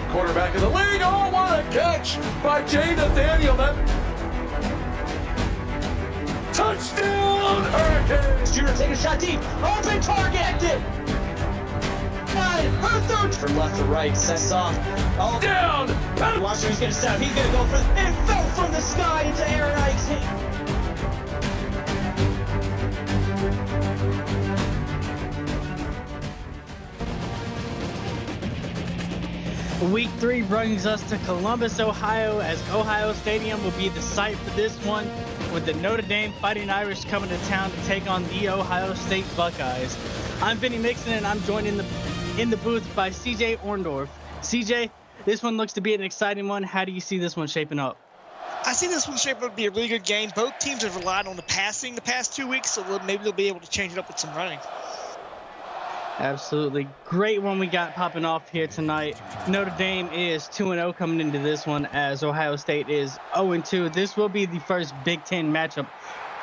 quarterback in the league. Oh, what a catch by Jay Nathaniel. That touchdown, Hurricanes. Shooter take a shot deep. Open target. Her third from left to right. Sets off. Oh, Down. watch who's going to set up. He's going to go for and fell from the sky into Aaron Ike's hand. Week 3 brings us to Columbus, Ohio, as Ohio Stadium will be the site for this one, with the Notre Dame Fighting Irish coming to town to take on the Ohio State Buckeyes. I'm Vinny Mixon, and I'm joined in the booth by CJ Orndorff. CJ, this one looks to be an exciting one. How do you see this one shaping up? I see this one shaping up to be a really good game. Both teams have relied on the passing the past 2 weeks, so maybe they'll be able to change it up with some running. Absolutely. Great one we got popping off here tonight. Notre Dame is 2-0 coming into this one, as Ohio State is 0-2. This will be the first Big Ten matchup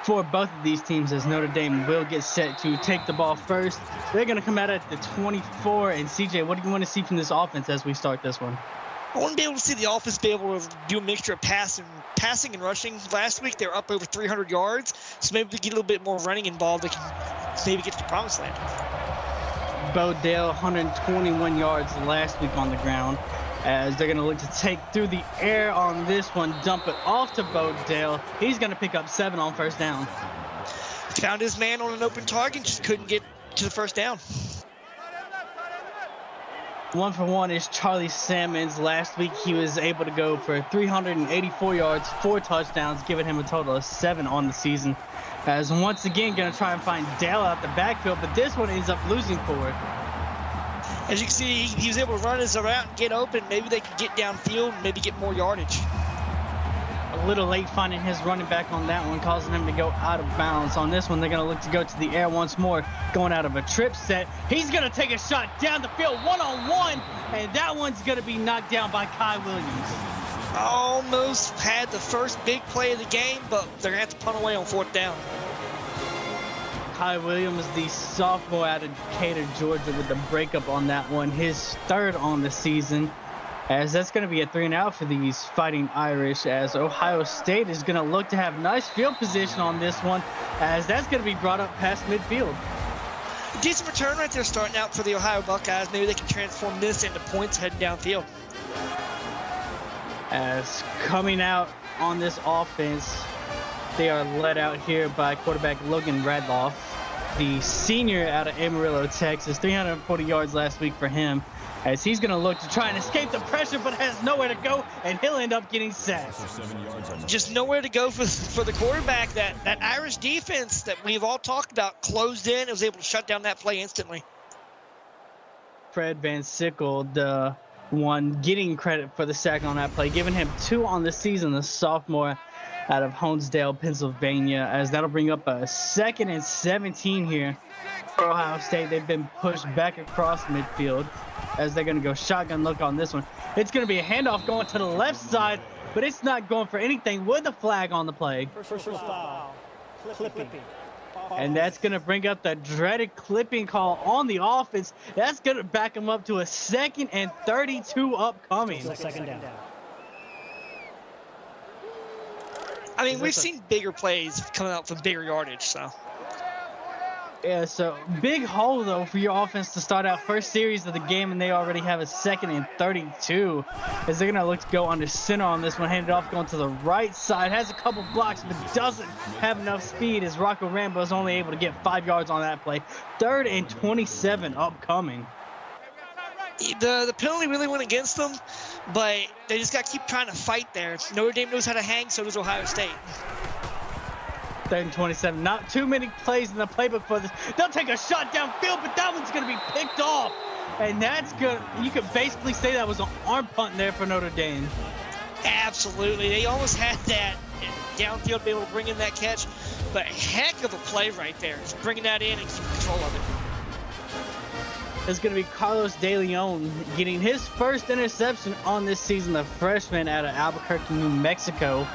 for both of these teams, as Notre Dame will get set to take the ball first. They're going to come out at the 24. And CJ, what do you want to see from this offense as we start this one? I want to be able to see the offense be able to do a mixture of passing and rushing. Last week they were up over 300 yards, so maybe they get a little bit more running involved. They can maybe get to the promised land. Bo Dale, 121 yards last week on the ground, as they're going to look to take through the air on this one, dump it off to Bo Dale. He's going to pick up 7 on first down. Found his man on an open target, just couldn't get to the first down. 1 for 1 is Charlie Sammons. Last week he was able to go for 384 yards, 4 touchdowns, giving him a total of 7 on the season. As once again going to try and find Dale out the backfield, but this one ends up losing for it. As you can see, he was able to run his route and get open. Maybe they can get downfield and maybe get more yardage. A little late finding his running back on that one, causing him to go out of bounds. On this one, they're going to look to go to the air once more, going out of a trip set. He's going to take a shot down the field, one-on-one, and that one's going to be knocked down by Kai Williams. Almost had the first big play of the game, but they're going to have to punt away on 4th down. Kai Williams, the sophomore out of Decatur, Georgia, with the breakup on that one, his 3rd on the season, as that's going to be a 3-and-out for these Fighting Irish, as Ohio State is going to look to have nice field position on this one, as that's going to be brought up past midfield. Decent return right there starting out for the Ohio Buckeyes. Maybe they can transform this into points heading downfield. As coming out on this offense, they are led out here by quarterback Logan Radloff, the senior out of Amarillo, Texas. 340 yards last week for him, as he's going to look to try and escape the pressure, but has nowhere to go, and he'll end up getting sacked. Just nowhere to go for the quarterback. That Irish defense that we've all talked about closed in and was able to shut down that play instantly. Fred Van Sickle, the one getting credit for the sack on that play, giving him 2 on the season, the sophomore out of Honesdale, Pennsylvania, as that'll bring up a 2nd and 17 here for Ohio State. They've been pushed back across midfield, as they're going to go shotgun look on this one. It's going to be a handoff going to the left side, but it's not going for anything with a flag on the play. First foul, clipping. And that's going to bring up the dreaded clipping call on the offense. That's going to back them up to a 2nd and 32 upcoming. Second down. I mean, we've seen bigger plays coming out from bigger yardage, so. Yeah, so big hole, though, for your offense to start out first series of the game, and they already have a 2nd and 32. As they're going to look to go under center on this one, hand it off going to the right side. Has a couple blocks, but doesn't have enough speed, as Rocco Rambo is only able to get 5 yards on that play. 3rd and 27 upcoming. The penalty really went against them, but they just got to keep trying to fight there. Notre Dame knows how to hang, so does Ohio State. 3rd and 27. Not too many plays in the playbook for this. They'll take a shot downfield, but that one's going to be picked off. And that's good. You could basically say that was an arm punt there for Notre Dame. Absolutely. They almost had that downfield to be able to bring in that catch, but heck of a play right there. Just bringing that in and keeping control of it. It's going to be Carlos De Leon getting his first interception on this season, the freshman out of Albuquerque, New Mexico.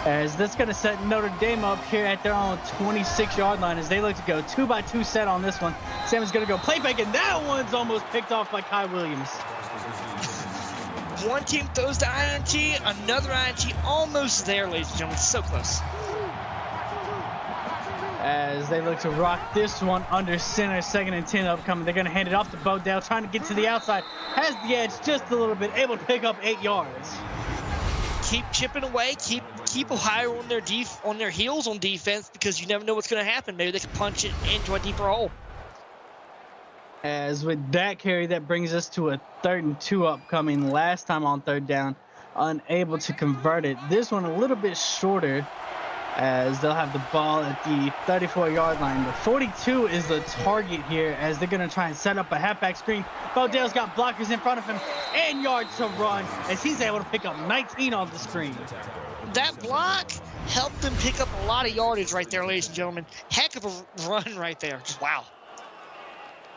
As that's going to set Notre Dame up here at their own 26-yard line as they look to go 2-by-2 set on this one. Sam is going to go play fake, and that one's almost picked off by Kai Williams. One team throws the INT, another INT almost there, ladies and gentlemen. So close. As they look to rock this one under center, 2nd and 10 upcoming. They're going to hand it off to Bodell, trying to get to the outside. Has the edge just a little bit, able to pick up 8 yards. Keep chipping away. Keep Ohio on their heels on defense, because you never know what's going to happen. Maybe they can punch it into a deeper hole. As with that carry, that brings us to a 3rd and 2 upcoming. Last time on 3rd down, unable to convert it. This one a little bit shorter, as they'll have the ball at the 34-yard line. The 42 is the target here, as they're going to try and set up a halfback screen. Bodell's got blockers in front of him and yards to run, as he's able to pick up 19 on the screen. That block helped them pick up a lot of yardage right there, ladies and gentlemen. Heck of a run right there. Wow.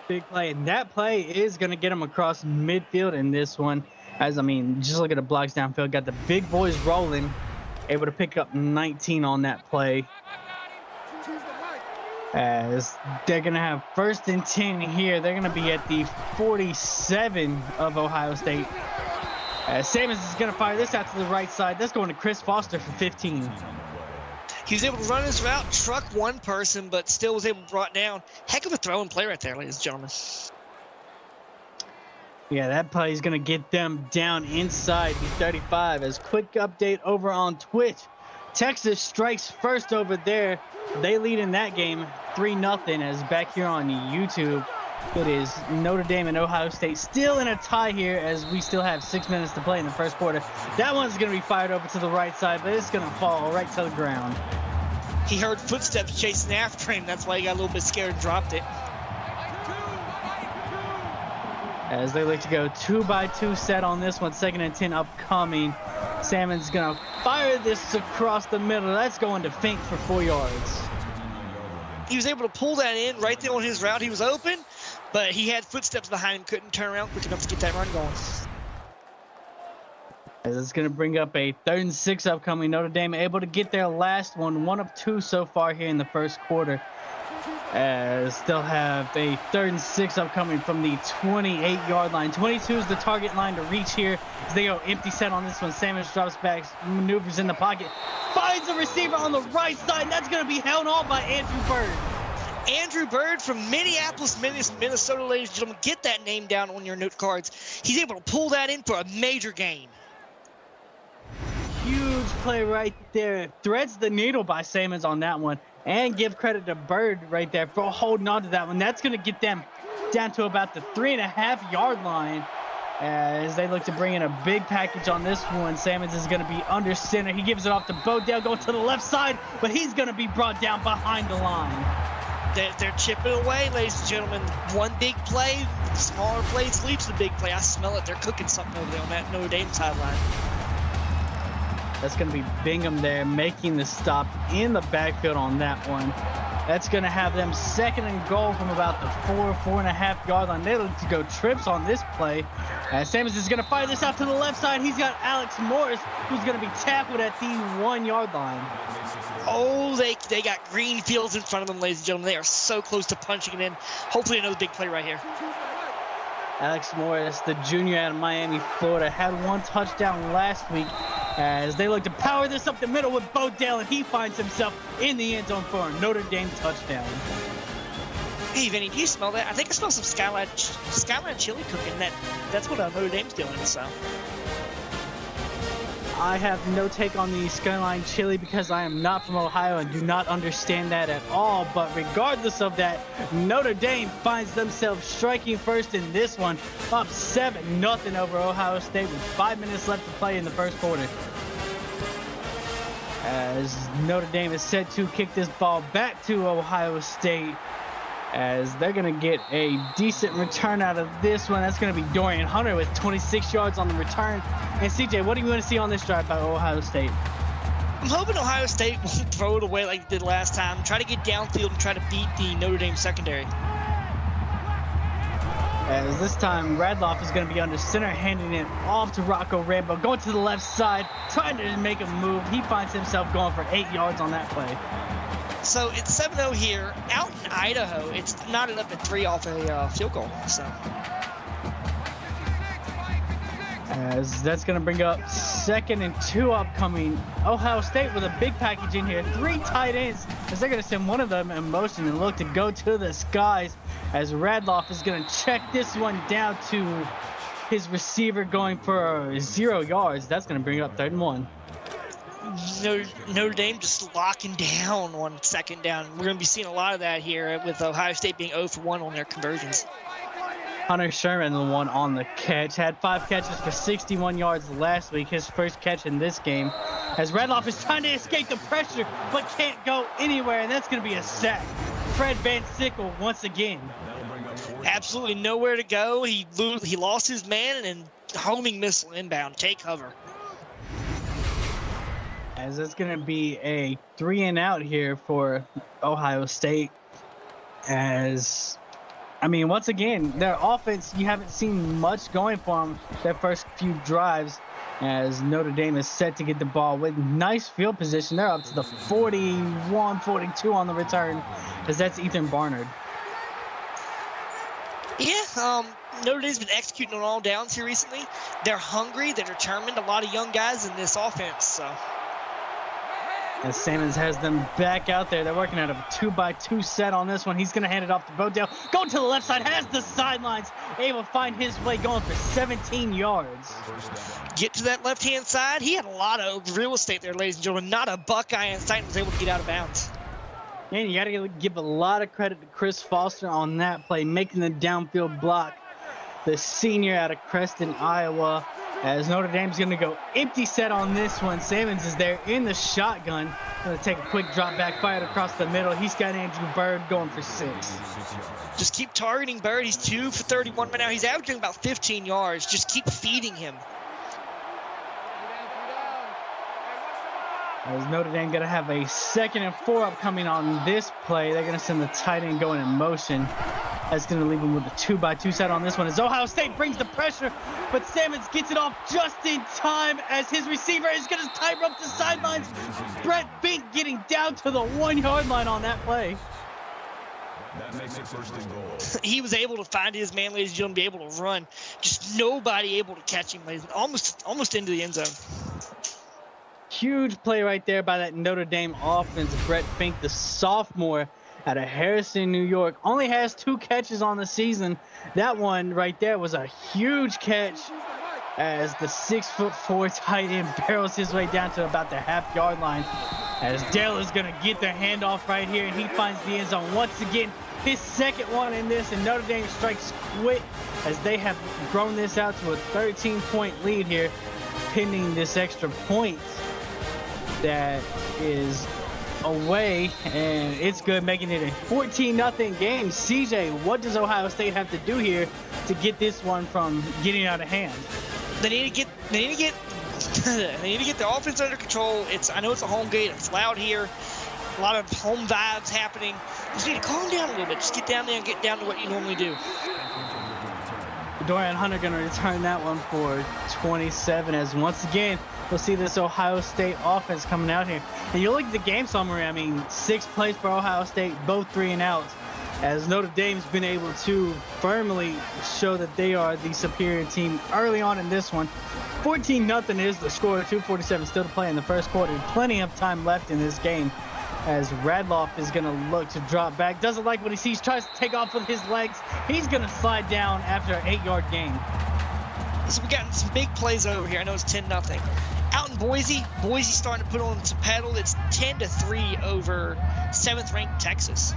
Big play, and that play is going to get him across midfield in this one. As, I mean, just look at the blocks downfield. Got the big boys rolling. Able to pick up 19 on that play. As they're going to have 1st and 10 here. They're going to be at the 47 of Ohio State. As Sammons is going to fire this out to the right side. That's going to Chris Foster for 15. He was able to run his route, truck one person, but still was able to brought down. Heck of a throw and play right there, ladies and gentlemen. Yeah, that play is going to get them down inside the 35. As quick update over on Twitch, Texas strikes first over there. They lead in that game 3-0. As back here on YouTube, it is Notre Dame and Ohio State still in a tie here, as we still have 6 minutes to play in the first quarter. That one's going to be fired over to the right side, but it's going to fall right to the ground. He heard footsteps chasing after him. That's why he got a little bit scared and dropped it. As they look to go 2-by-2 set on this one, 2nd and 10 upcoming. Salmon's going to fire this across the middle. That's going to Fink for 4 yards. He was able to pull that in right there on his route. He was open, but he had footsteps behind him. Couldn't turn around quick enough to get that run going. As it's going to bring up a 3rd and 6 upcoming. Notre Dame able to get their last one. 1 of 2 so far here in the first quarter. As they'll have a 3rd and 6 upcoming from the 28-yard line. 22 is the target line to reach here. As they go empty set on this one. Sammons drops back, maneuvers in the pocket. Finds a receiver on the right side. And that's going to be held on by Andrew Bird. Andrew Bird from Minneapolis, Minnesota, ladies and gentlemen. Get that name down on your note cards. He's able to pull that in for a major gain. Huge play right there. Threads the needle by Sammons on that one. And give credit to Bird right there for holding on to that one. That's going to get them down to about the 3.5-yard line. As they look to bring in a big package on this one. Sammons is going to be under center. He gives it off to Bodell, going to the left side, but he's going to be brought down behind the line. They're chipping away, ladies and gentlemen. One big play, smaller plays lead to the big play. I smell it. They're cooking something over there on that Notre Dame sideline. That's going to be Bingham there making the stop in the backfield on that one. That's going to have them 2nd and goal from about the 4.5-yard line. They look to go trips on this play. As Sammons is going to fire this out to the left side. He's got Alex Morris, who's going to be tackled at the 1-yard line. Oh, they got green fields in front of them, ladies and gentlemen. They are so close to punching it in. Hopefully another big play right here. Alex Morris, the junior out of Miami, Florida, had 1 touchdown last week. As they look to power this up the middle with Bodell, and he finds himself in the end zone for a Notre Dame touchdown. Hey, Vinny, do you smell that? I think I smell some Skyline chili cooking. That's what Notre Dame's doing, so. I have no take on the Skyline chili because I am not from Ohio and do not understand that at all. But regardless of that, Notre Dame finds themselves striking first in this one, up 7-0 over Ohio State with 5 minutes left to play in the first quarter. As Notre Dame is set to kick this ball back to Ohio State, as they're going to get a decent return out of this one. That's going to be Dorian Hunter with 26 yards on the return. And CJ, what do you want to see on this drive by Ohio State? I'm hoping Ohio State won't throw it away like they did last time. Try to get downfield and try to beat the Notre Dame secondary. As this time, Radloff is going to be under center, handing it off to Rocco Rambo. Going to the left side, trying to make a move. He finds himself going for 8 yards on that play. So it's 7-0 here. Out in Idaho, it's knotted up at 3 off a field goal. So As that's going to bring up 2nd and 2 upcoming. Ohio State with a big package in here. 3 tight ends as they're going to send one of them in motion and look to go to the skies as Radloff is going to check this one down to his receiver going for 0 yards. That's going to bring up 3rd and 1. Notre Dame just locking down on 2nd down. We're going to be seeing a lot of that here with Ohio State being 0 for 1 on their conversions. Hunter Sherman, the one on the catch, had 5 catches for 61 yards last week, his first catch in this game. As Radloff is trying to escape the pressure, but can't go anywhere, and that's going to be a sack. Fred Van Sickle once again. Absolutely nowhere to go. He lost his man and homing missile inbound. Take cover. As it's going to be a 3 and out here for Ohio State. As, I mean, once again, their offense, you haven't seen much going for them their first few drives. As Notre Dame is set to get the ball with nice field position. They're up to the 41-42 on the return, as that's Ethan Barnard. Yeah, Notre Dame's been executing on all downs here recently. They're hungry, they're determined. A lot of young guys in this offense, so. As Sammons has them back out there. They're working out a 2-by-2 set on this one. He's going to hand it off to Bodell. Going to the left side, has the sidelines. Able to find his way, going for 17 yards. Get to that left-hand side. He had a lot of real estate there, ladies and gentlemen. Not a Buckeye in sight, and was able to get out of bounds. And you got to give a lot of credit to Chris Foster on that play, making the downfield block. The senior out of Creston, Iowa. As Notre Dame's going to go empty set on this one. Sammons is there in the shotgun. Going to take a quick drop back, fired across the middle. He's got Andrew Bird going for 6. Just keep targeting Bird. He's 2 for 31 right now. He's averaging about 15 yards. Just keep feeding him. As Notre Dame going to have a 2nd and 4 upcoming on this play. They're going to send the tight end going in motion. That's going to leave him with a 2-by-2 set on this one. As Ohio State brings the pressure, but Sammons gets it off just in time as his receiver is going to tightrope the sidelines. Brett Fink getting down to the 1-yard line on that play. That makes it 1st and goal. He was able to find his man, ladies and gentlemen, be able to run. Just nobody able to catch him, almost into the end zone. Huge play right there by that Notre Dame offense. Brett Fink, the sophomore out of Harrison, New York, only has 2 catches on the season. That one right there was a huge catch as the 6'4" tight end barrels his way down to about the half-yard line. As Dale is going to get the handoff right here, and he finds the end zone once again. His 2nd one in this, and Notre Dame strikes quick as they have grown this out to a 13-point lead here, pending this extra point that is away, and it's good, making it a 14-0 game. CJ, what does Ohio State have to do here to get this one from getting out of hand? They need to get the offense under control. I know it's a home game. It's loud here. A lot of home vibes happening. Just need to calm down a little bit. Just get down there and get down to what you normally do. Dorian Hunter going to return that one for 27, as once again we'll see this Ohio State offense coming out here. And you look at the game summary, I mean, 6 plays for Ohio State, both 3 and outs, as Notre Dame's been able to firmly show that they are the superior team early on in this one. 14-0 is the score, 2:47 still to play in the first quarter. Plenty of time left in this game, as Radloff is going to look to drop back. Doesn't like what he sees, tries to take off with his legs. He's going to slide down after an 8-yard gain. So we got some big plays over here. I know it's 10-0. Out in Boise starting to put on some pedal. It's 10-3 over 7th-ranked Texas.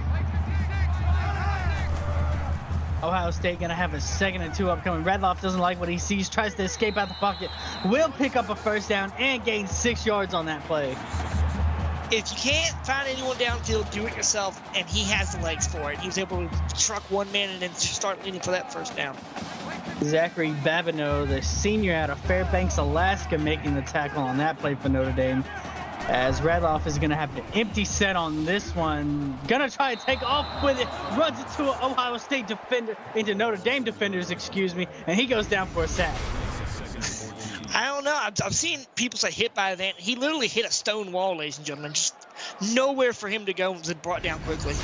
Ohio State going to have a 2nd and 2 upcoming. Radloff doesn't like what he sees, tries to escape out the pocket. Will pick up a 1st down and gain 6 yards on that play. If you can't find anyone downfield, do it yourself, and he has the legs for it. He was able to truck one man and then start leading for that 1st down. Zachary Babineau, the senior out of Fairbanks, Alaska, making the tackle on that play for Notre Dame. As Radloff is going to have the empty set on this one. Going to try to take off with it. Runs it to an Ohio State defender, into Notre Dame defenders, and he goes down for a sack. I don't know. I've seen people say hit by that. He literally hit a stone wall, ladies and gentlemen. Just nowhere for him to go and was brought down quickly.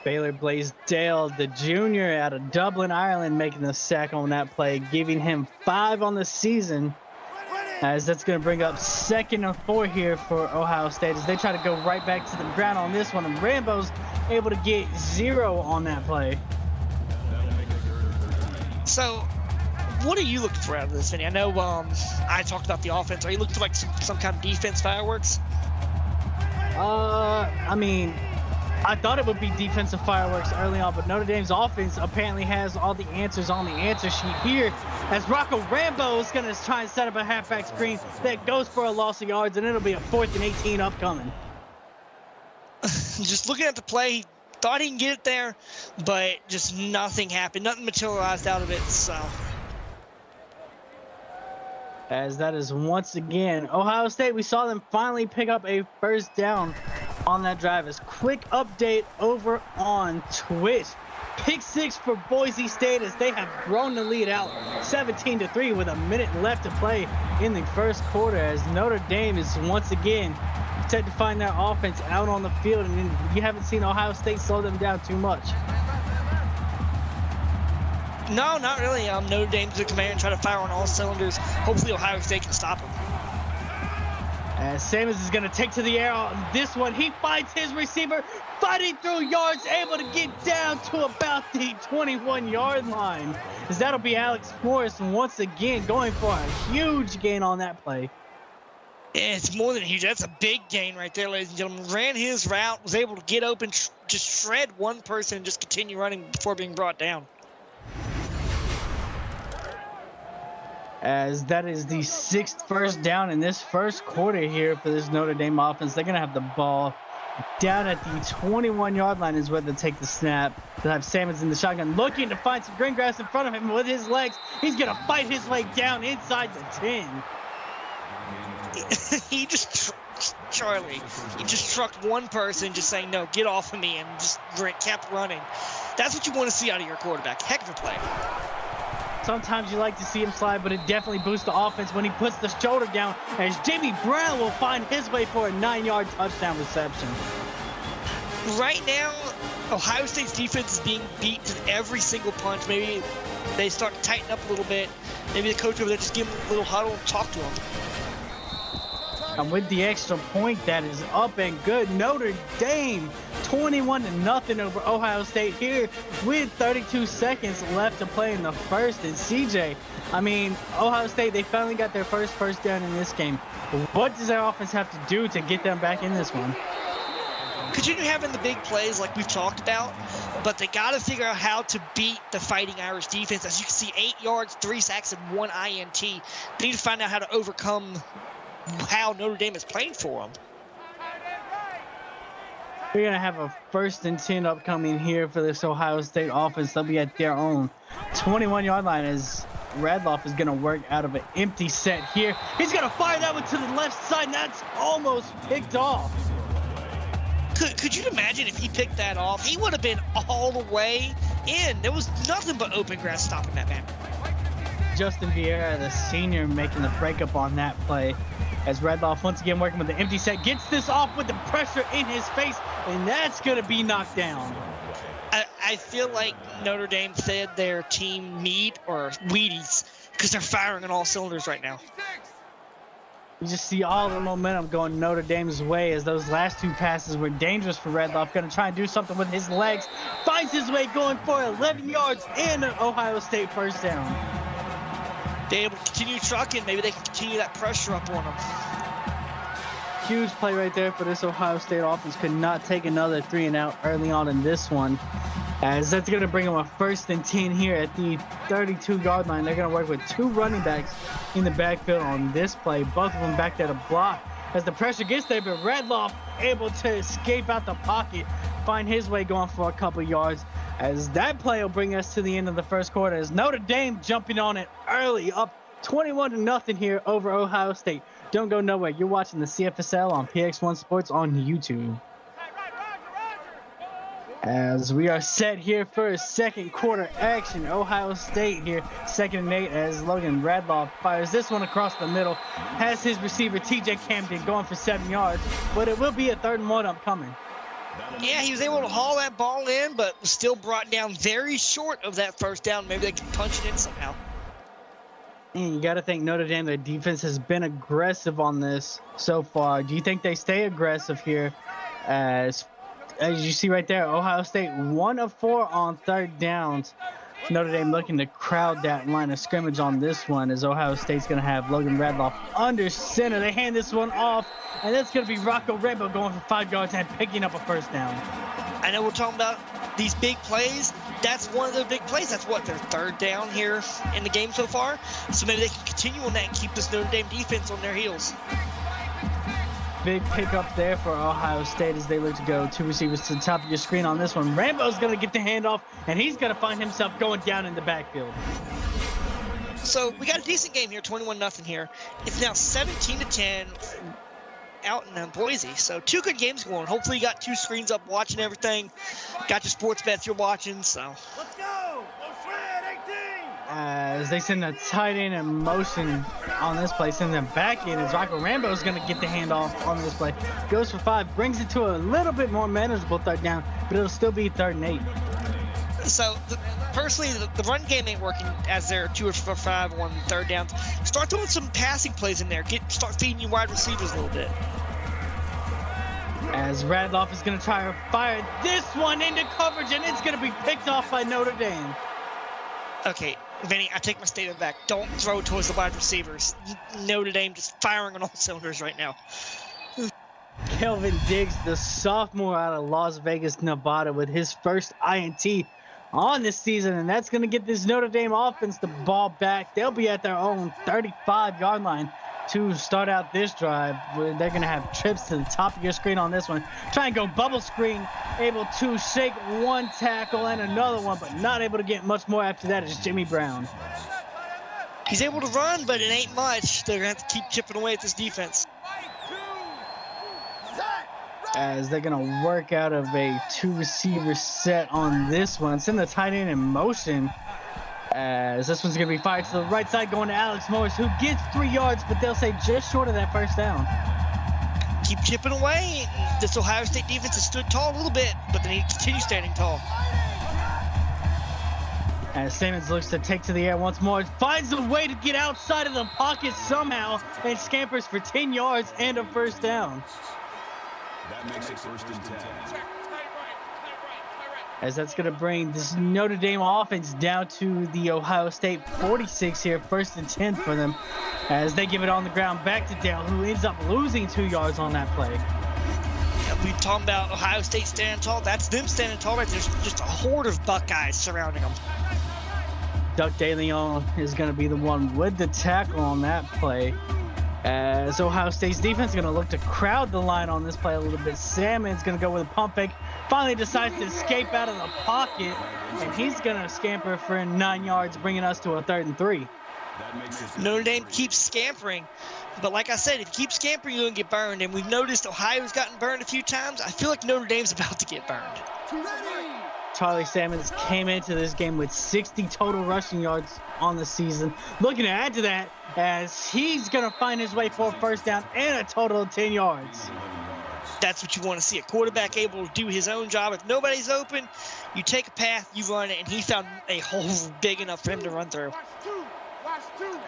Baylor Blaisdell, the junior out of Dublin, Ireland, making the sack on that play, giving him 5 on the season. As that's going to bring up 2nd and 4 here for Ohio State as they try to go right back to the ground on this one. And Rambo's able to get 0 on that play. So, what are you looking for out of this, Vinny? I know I talked about the offense. Are you looking for like some kind of defense fireworks? I mean, I thought it would be defensive fireworks early on, but Notre Dame's offense apparently has all the answers on the answer sheet here as Rocco Rambo is going to try and set up a halfback screen that goes for a loss of yards, and it'll be a 4th and 18 upcoming. Just looking at the play, he thought he can get it there, but just nothing happened. Nothing materialized out of it, so. As that is once again, Ohio State, we saw them finally pick up a first down on that drive. As quick update over on Twitch. Pick 6 for Boise State as they have grown the lead out 17-3 with a minute left to play in the first quarter as Notre Dame is once again set to find their offense out on the field, and you haven't seen Ohio State slow them down too much. No, not really. Notre Dame's the command and try to fire on all cylinders. Hopefully Ohio State can stop him. As Sammons is going to take to the air on this one. He finds his receiver, fighting through yards, able to get down to about the 21-yard line. As that'll be Alex Morris once again going for a huge gain on that play. Yeah, it's more than huge. That's a big gain right there, ladies and gentlemen. Ran his route, was able to get open, just shred one person, and just continue running before being brought down. As that is the 6th first down in this first quarter here for this Notre Dame offense. They're going to have the ball down at the 21-yard line is where they'll take the snap. They'll have Sammons in the shotgun looking to find some green grass in front of him with his legs. He's going to fight his way down inside the 10. He just, Charlie, he just trucked one person just saying, no, get off of me, and just kept running. That's what you want to see out of your quarterback. Heck of a play. Sometimes you like to see him slide, but it definitely boosts the offense when he puts the shoulder down as Jamie Brown will find his way for a 9-yard touchdown reception. Right now, Ohio State's defense is being beat to every single punch. Maybe they start to tighten up a little bit. Maybe the coach over there just give him a little huddle and talk to him. And with the extra point that is up and good, Notre Dame 21-0 over Ohio State here with 32 seconds left to play in the first. And CJ, I mean, Ohio State, they finally got their first down in this game. What does their offense have to do to get them back in this one? Continue having the big plays like we've talked about, but they got to figure out how to beat the Fighting Irish defense. As you can see, 8 yards, 3 sacks, and 1 INT. They need to find out how to overcome how Notre Dame is playing for them. We're going to have a 1st and 10 upcoming here for this Ohio State offense. They'll be at their own 21-yard line as Radloff is going to work out of an empty set here. He's going to fire that one to the left side, and that's almost picked off. Could you imagine if he picked that off? He would have been all the way in. There was nothing but open grass stopping that man. Justin Vieira, the senior, making the breakup on that play. As Radloff once again working with the empty set, gets this off with the pressure in his face, and that's going to be knocked down. I feel like Notre Dame fed their team meat or Wheaties because they're firing on all cylinders right now. You just see all the momentum going Notre Dame's way as those last 2 passes were dangerous for Radloff. Going to try and do something with his legs. Finds his way going for 11 yards and an Ohio State first down. They're able to continue trucking. Maybe they can continue that pressure up on them. Huge play right there for this Ohio State offense. Could not take another 3 and out early on in this one. As that's going to bring them a 1st and 10 here at the 32-yard line. They're going to work with 2 running backs in the backfield on this play. Both of them back there to block. As the pressure gets there, but Radloff able to escape out the pocket, find his way going for a couple yards. As that play will bring us to the end of the first quarter as Notre Dame jumping on it early, up 21-0 here over Ohio State. Don't go nowhere. You're watching the CFSL on PX1 Sports on YouTube. As we are set here for a second quarter action, Ohio State here, 2nd and 8 as Logan Radloff fires this one across the middle, has his receiver TJ Camden going for 7 yards, but it will be a 3rd and 1 upcoming. Yeah, he was able to haul that ball in, but was still brought down very short of that first down. Maybe they could punch it in somehow. And you got to think Notre Dame, their defense has been aggressive on this so far. Do you think they stay aggressive here? As you see right there, Ohio State 1 of 4 on third downs. Notre Dame looking to crowd that line of scrimmage on this one, as Ohio State's going to have Logan Radloff under center. They hand this one off, and that's going to be Rocco Rambo going for 5 yards and picking up a first down. I know we're talking about these big plays. That's one of their big plays. That's what, their third down here in the game so far. So maybe they can continue on that and keep this Notre Dame defense on their heels. Big pickup there for Ohio State as they look to go 2 receivers to the top of your screen on this one. Rambo's going to get the handoff, and he's going to find himself going down in the backfield. So we got a decent game here, 21-0 here. It's now 17-10 out in Boise. So 2 good games going. Hopefully you got 2 screens up watching everything. Got your sports bets you're watching, so. Let's go! Red 18! As they send the tight end in motion on this play, send them back in as Rocco Rambo is going to get the handoff on this play. Goes for 5, brings it to a little bit more manageable third down, but it'll still be 3rd and 8. So, personally, the run game ain't working as they're 2 for 5 on third downs. Start throwing some passing plays in there. Start feeding your wide receivers a little bit. As Radloff is going to try to fire this one into coverage, and it's going to be picked off by Notre Dame. Okay, Vinny, I take my statement back. Don't throw towards the wide receivers. Notre Dame just firing on all cylinders right now. Kelvin Diggs, the sophomore out of Las Vegas, Nevada, with his first INT on this season, and that's going to get this Notre Dame offense the ball back. They'll be at their own 35-yard line to start out this drive. They're going to have trips to the top of your screen on this one. Try and go bubble screen, able to shake one tackle and another one, but not able to get much more after that is Jimmy Brown. He's able to run, but it ain't much. They're going to have to keep chipping away at this defense. As they're going to work out of a 2-receiver set on this one. Send the tight end in motion. As this one's going to be fired to the right side, going to Alex Morris, who gets 3 yards, but they'll say just short of that first down. Keep chipping away. This Ohio State defense has stood tall a little bit, but they need to continue standing tall. As Simmons looks to take to the air once more, finds a way to get outside of the pocket somehow, and scampers for 10 yards and a first down. That makes it 1st and 10. As that's going to bring this Notre Dame offense down to the Ohio State 46 here, 1st and 10 for them, as they give it on the ground back to Dale, who ends up losing 2 yards on that play. Yeah, we talking about Ohio State standing tall. That's them standing tall. Right? There's just a horde of Buckeyes surrounding them. Duck DeLeon is going to be the one with the tackle on that play. As Ohio State's defense is going to look to crowd the line on this play a little bit. Salmon's going to go with a pump fake. Finally decides to escape out of the pocket, and he's going to scamper for 9 yards, bringing us to a 3rd and 3. Notre Dame keeps scampering, but like I said, if you keep scampering, you're going to get burned. And we've noticed Ohio's gotten burned a few times. I feel like Notre Dame's about to get burned. Charlie Salmons came into this game with 60 total rushing yards on the season. Looking to add to that as he's going to find his way for a first down and a total of 10 yards. That's what you want to see, a quarterback able to do his own job. If nobody's open, you take a path, you run it, and he found a hole big enough for him to run through.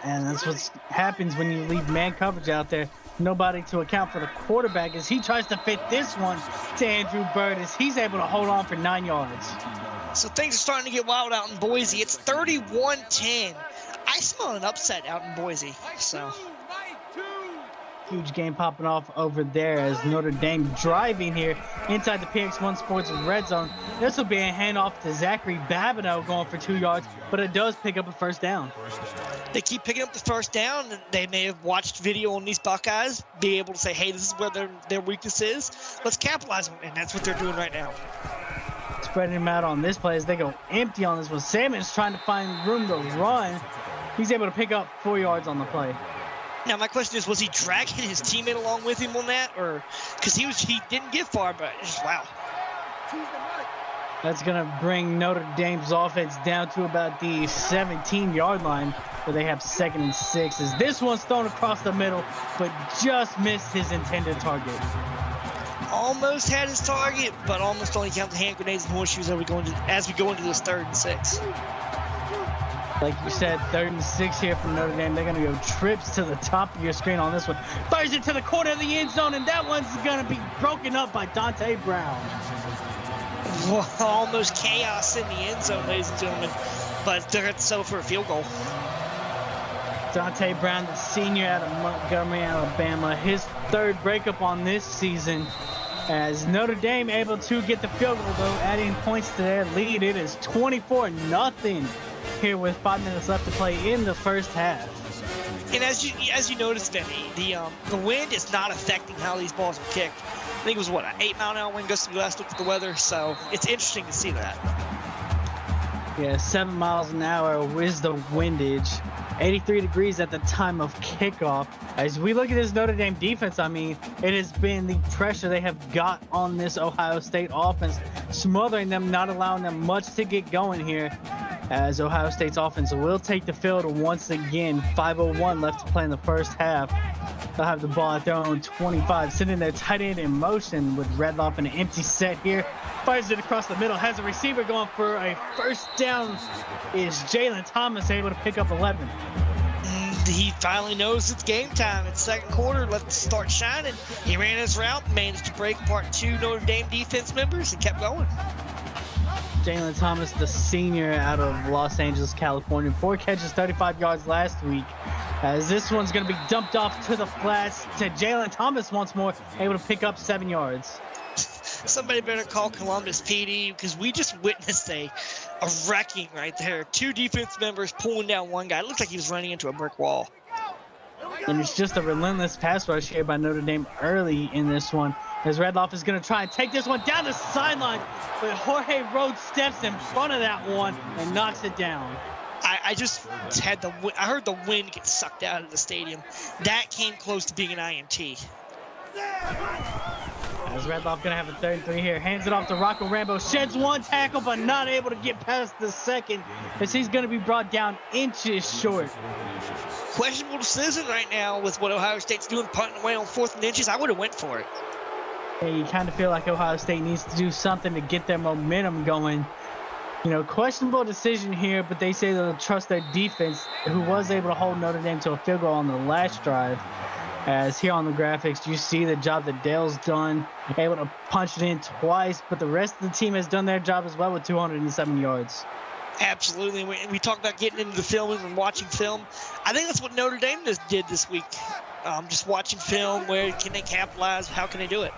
And that's what happens when you leave man coverage out there. Nobody to account for the quarterback as he tries to fit this one to Andrew Byrd as he's able to hold on for 9 yards. So things are starting to get wild out in Boise. It's 31-10. I smell an upset out in Boise. So huge game popping off over there as Notre Dame driving here inside the PX1 Sports red zone. This will be a handoff to Zachary Babineau going for 2 yards, but it does pick up a first down. They keep picking up the first down, and they may have watched video on these Buckeyes, be able to say, hey, this is where their weakness is. Let's capitalize on it, and that's what they're doing right now. Spreading them out on this play as they go empty on this one. Salmon's trying to find room to run. He's able to pick up 4 yards on the play. Now, my question is, was he dragging his teammate along with him on that? Or because he didn't get far, but just, wow. That's going to bring Notre Dame's offense down to about the 17-yard line where they have 2nd and 6. As this one's thrown across the middle, but just missed his intended target. almost had his target, but almost only count the hand grenades and horseshoes as we go into this 3rd and 6. Like you said, 3rd and 6 here from Notre Dame. They're going to go trips to the top of your screen on this one. Fires it to the corner of the end zone, and that one's going to be broken up by Dante Brown. Well, almost chaos in the end zone, ladies and gentlemen, but they're going to settle for a field goal. Dante Brown, the senior out of Montgomery, Alabama, his 3rd breakup on this season. As Notre Dame able to get the field goal, though, adding points to their lead. It is 24-0 here with 5 minutes left to play in the first half. And as you noticed, Benny, the wind is not affecting how these balls are kicked. I think it was, what, an 8-mile-an-hour wind gust we last looked at the weather, so it's interesting to see that. Yeah, 7 miles an hour is the windage. 83 degrees at the time of kickoff. As we look at this Notre Dame defense, I mean, it has been the pressure they have got on this Ohio State offense, smothering them, not allowing them much to get going here. As Ohio State's offense will take the field once again. 5:01 left to play in the first half. They'll have the ball at their own 25, sending their tight end in motion with Redloff in an empty set here. Fires it across the middle, has a receiver going for a first down. Is Jalen Thomas able to pick up 11? He finally knows it's game time. It's 2nd quarter. Let's start shining. He ran his route, managed to break apart 2 Notre Dame defense members, and kept going. Jalen Thomas, the senior out of Los Angeles, California. 4 catches, 35 yards last week. As this one's going to be dumped off to the flats to Jalen Thomas once more, able to pick up 7 yards. Somebody better call Columbus PD, because we just witnessed a wrecking right there. 2 defense members pulling down one guy. It looked like he was running into a brick wall. And it's just a relentless pass rush here by Notre Dame early in this one. As Redloff is going to try and take this one down the sideline, but Jorge Rhodes steps in front of that one and knocks it down. I just had I heard the wind get sucked out of the stadium. That came close to being an INT. As Redloff going to have a 3rd and 3 here. Hands it off to Rocco Rambo. Sheds 1 tackle, but not able to get past the 2nd, as he's going to be brought down inches short. Questionable decision right now with what Ohio State's doing, punting away on 4th and inches. I would have went for it. Yeah, you kind of feel like Ohio State needs to do something to get their momentum going. You know, questionable decision here, but they say they'll trust their defense, who was able to hold Notre Dame to a field goal on the last drive. As here on the graphics, you see the job that Dale's done, able to punch it in twice, but the rest of the team has done their job as well with 207 yards. Absolutely. We talk about getting into the film and watching film. I think that's what Notre Dame just did this week. Just watching film. Where can they capitalize? How can they do it?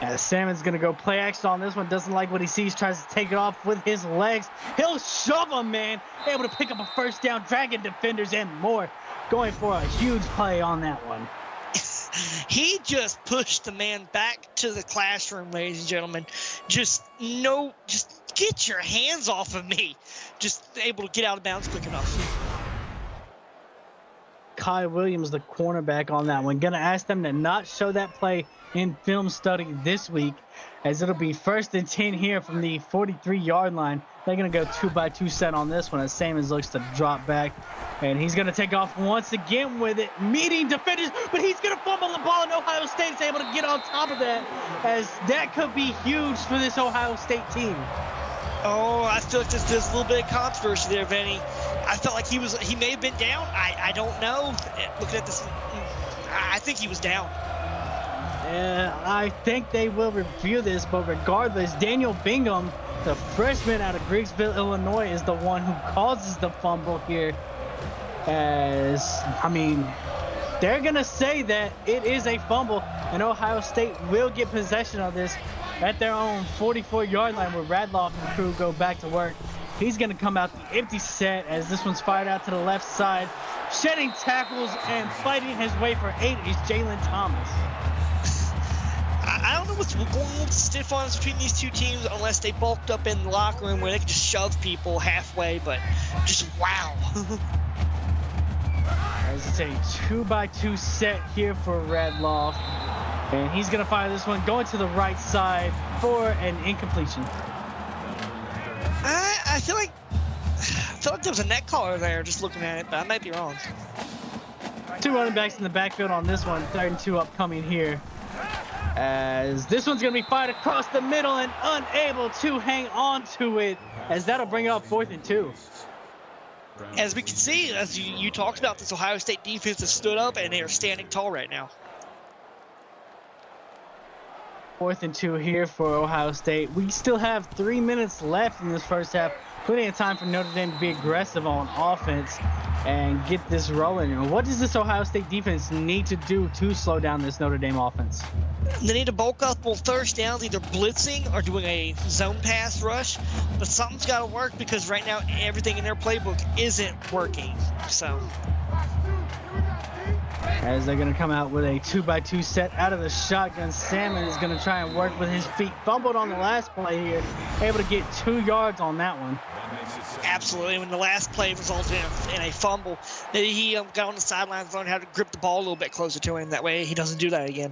As Salmon's going to go play action on this one. Doesn't like what he sees. Tries to take it off with his legs. He'll shove him, man. Able to pick up a first down, dragging defenders and more. Going for a huge play on that one. He just pushed the man back to the classroom, ladies and gentlemen. Just get your hands off of me. Just able to get out of bounds quick enough. Kai Williams, the cornerback on that one. Going to ask them to not show that play in film study this week, as it'll be 1st and 10 here from the 43-yard line. They're going to go 2-by-2 set on this one as Sammons looks to drop back. And he's going to take off once again with it, meeting defenders, but he's going to fumble the ball, and Ohio State's able to get on top of that, as that could be huge for this Ohio State team. Oh, I feel like there's a little bit of controversy there, Benny. I felt like he may have been down. I don't know. Looking at this, I think he was down. I think they will review this, but regardless, Daniel Bingham, the freshman out of Griggsville, Illinois, is the one who causes the fumble here. They're going to say that it is a fumble, and Ohio State will get possession of this at their own 44-yard line, where Radloff and crew go back to work. He's going to come out the empty set as this one's fired out to the left side. Shedding tackles and fighting his way for 8 is Jalen Thomas. I don't know what's going on with the stiff arms between these two teams, unless they bulked up in the locker room where they can just shove people halfway, but just wow. As it's a 2-by-2 set here for Radloff. And he's going to fire this one going to the right side for an incompletion. I feel like there was a net caller there just looking at it, but I might be wrong. 2 running backs in the backfield on this one. 3rd and 2 upcoming here. As this one's going to be fired across the middle and unable to hang on to it, as that'll bring up 4th and 2. As we can see, as you talked about, this Ohio State defense has stood up and they are standing tall right now. 4th and 2 here for Ohio State. We still have 3 minutes left in this first half. Plenty of time for Notre Dame to be aggressive on offense and get this rolling. And what does this Ohio State defense need to do to slow down this Notre Dame offense? They need to bulk up on first downs, either blitzing or doing a zone pass rush. But something's got to work because right now everything in their playbook isn't working. So, as they're going to come out with a 2x2 set out of the shotgun, Salmon is going to try and work with his feet. Fumbled on the last play here, able to get 2 yards on that one. absolutely. When the last play resulted in a fumble, he got on the sidelines, learned how to grip the ball a little bit closer to him. That way he doesn't do that again.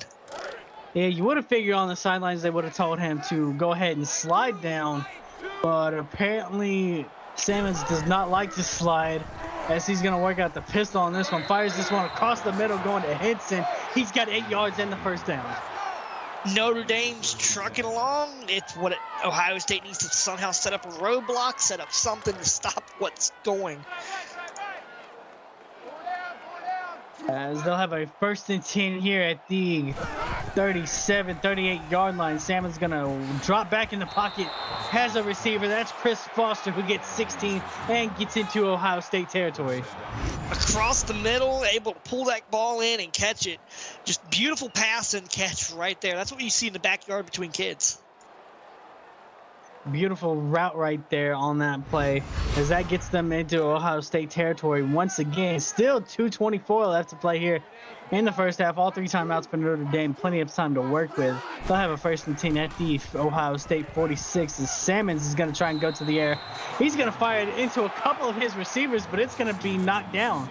Yeah, you would have figured on the sidelines they would have told him to go ahead and slide down, but apparently Salmons does not like to slide, as he's going to work out the pistol on this one. Fires this one across the middle going to Henson. He's got 8 yards in the first down. Notre Dame's trucking along. It's what Ohio State needs to somehow set up a roadblock, set up something to stop what's going. As they'll have a 1st and 10 here at the 37, 38-yard line. Salmon's going to drop back in the pocket, has a receiver. That's Chris Foster, who gets 16 and gets into Ohio State territory. Across the middle, able to pull that ball in and catch it. Just beautiful pass and catch right there. That's what you see in the backyard between kids. Beautiful route right there on that play, as that gets them into Ohio State territory once again. Still 2:24 left to play here in the first half. All 3 timeouts for Notre Dame. Plenty of time to work with. They'll have a 1st and 10 at the Ohio State 46. As Salmons is going to try and go to the air. He's going to fire it into a couple of his receivers, but it's going to be knocked down.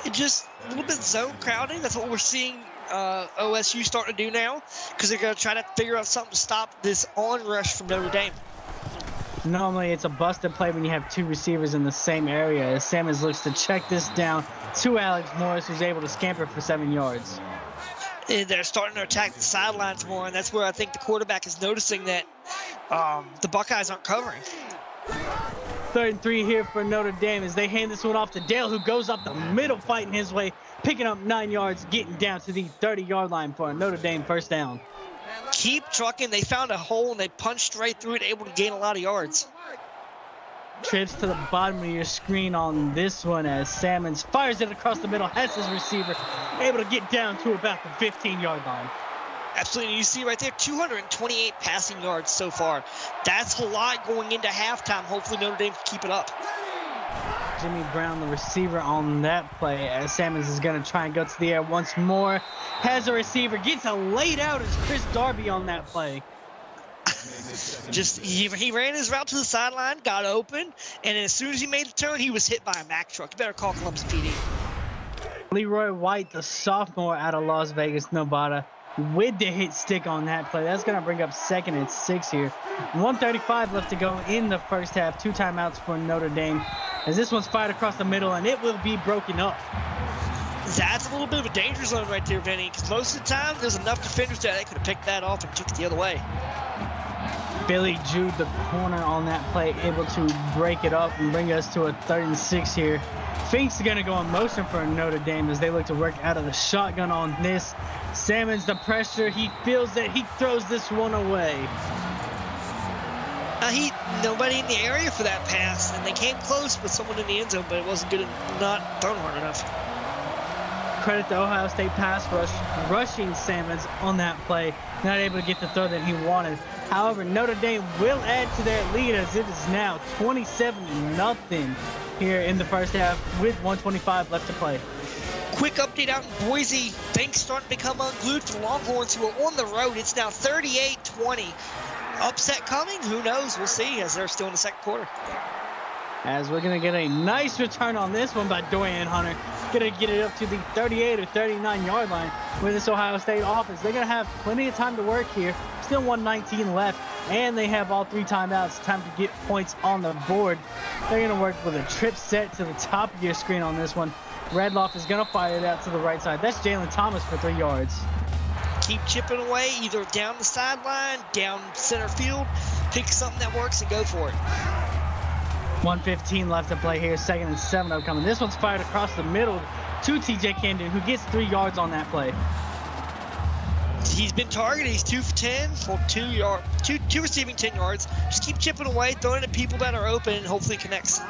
It just a little bit zone crowding. That's what we're seeing OSU starting to do now, because they're going to try to figure out something to stop this on rush from Notre Dame. Normally it's a busted play when you have 2 receivers in the same area, as Salmons looks to check this down to Alex Morris, who's able to scamper for 7 yards. And they're starting to attack the sidelines more, and that's where I think the quarterback is noticing that the Buckeyes aren't covering. 3rd and 3 here for Notre Dame, as they hand this one off to Dale, who goes up the middle fighting his way, picking up 9 yards, getting down to the 30-yard line for a Notre Dame 1st down. Keep trucking. They found a hole and they punched right through it, able to gain a lot of yards. Trips to the bottom of your screen on this one, as Salmons fires it across the middle, has his receiver able to get down to about the 15-yard line. Absolutely. You see right there, 228 passing yards so far. That's a lot going into halftime. Hopefully Notre Dame can keep it up. Jimmy Brown, the receiver on that play, as Salmons is going to try and go to the air once more. Has a receiver, gets a laid out as Chris Darby on that play. Just he ran his route to the sideline, got open, and as soon as he made the turn, he was hit by a Mack truck. You better call Columbus PD. Leroy White, the sophomore out of Las Vegas, Nevada, with the hit stick on that play. That's going to bring up 2nd and 6 here. 1:35 left to go in the first half. 2 timeouts for Notre Dame, as this one's fired across the middle, and it will be broken up. That's a little bit of a danger zone right there, Vinny, because most of the time there's enough defenders there that could have picked that off and took it the other way. Billy Jude, the corner on that play, able to break it up and bring us to a 3rd and 6 here. Fink's going to go in motion for Notre Dame as they look to work out of the shotgun on this. Salmons the pressure. He feels that he throws this one away. Nobody in the area for that pass, and they came close with someone in the end zone, but it wasn't good, not thrown hard enough. Credit the Ohio State pass rush, rushing Salmons on that play, not able to get the throw that he wanted. However, Notre Dame will add to their lead, as it is now 27-0 here in the first half with 1:25 left to play. Quick update out in Boise. Things starting to become unglued for the Longhorns, who are on the road. It's now 38-20. Upset coming? Who knows? We'll see, as they're still in the 2nd quarter. As we're going to get a nice return on this one by Dorian Hunter. Going to get it up to the 38 or 39-yard line with this Ohio State offense. They're going to have plenty of time to work here. Still 1:19 left, and they have all 3 timeouts. Time to get points on the board. They're going to work with a trip set to the top of your screen on this one. Redloff is going to fire it out to the right side. That's Jalen Thomas for 3 yards. keep chipping away, either down the sideline, down center field, pick something that works and go for it. 1:15 left to play here. 2nd and 7 upcoming. This one's fired across the middle to TJ Camden, who gets 3 yards on that play. He's been targeted. He's 2 for 10 for 2 receiving 10 yards. Just keep chipping away, throwing it at people that are open, and hopefully connects.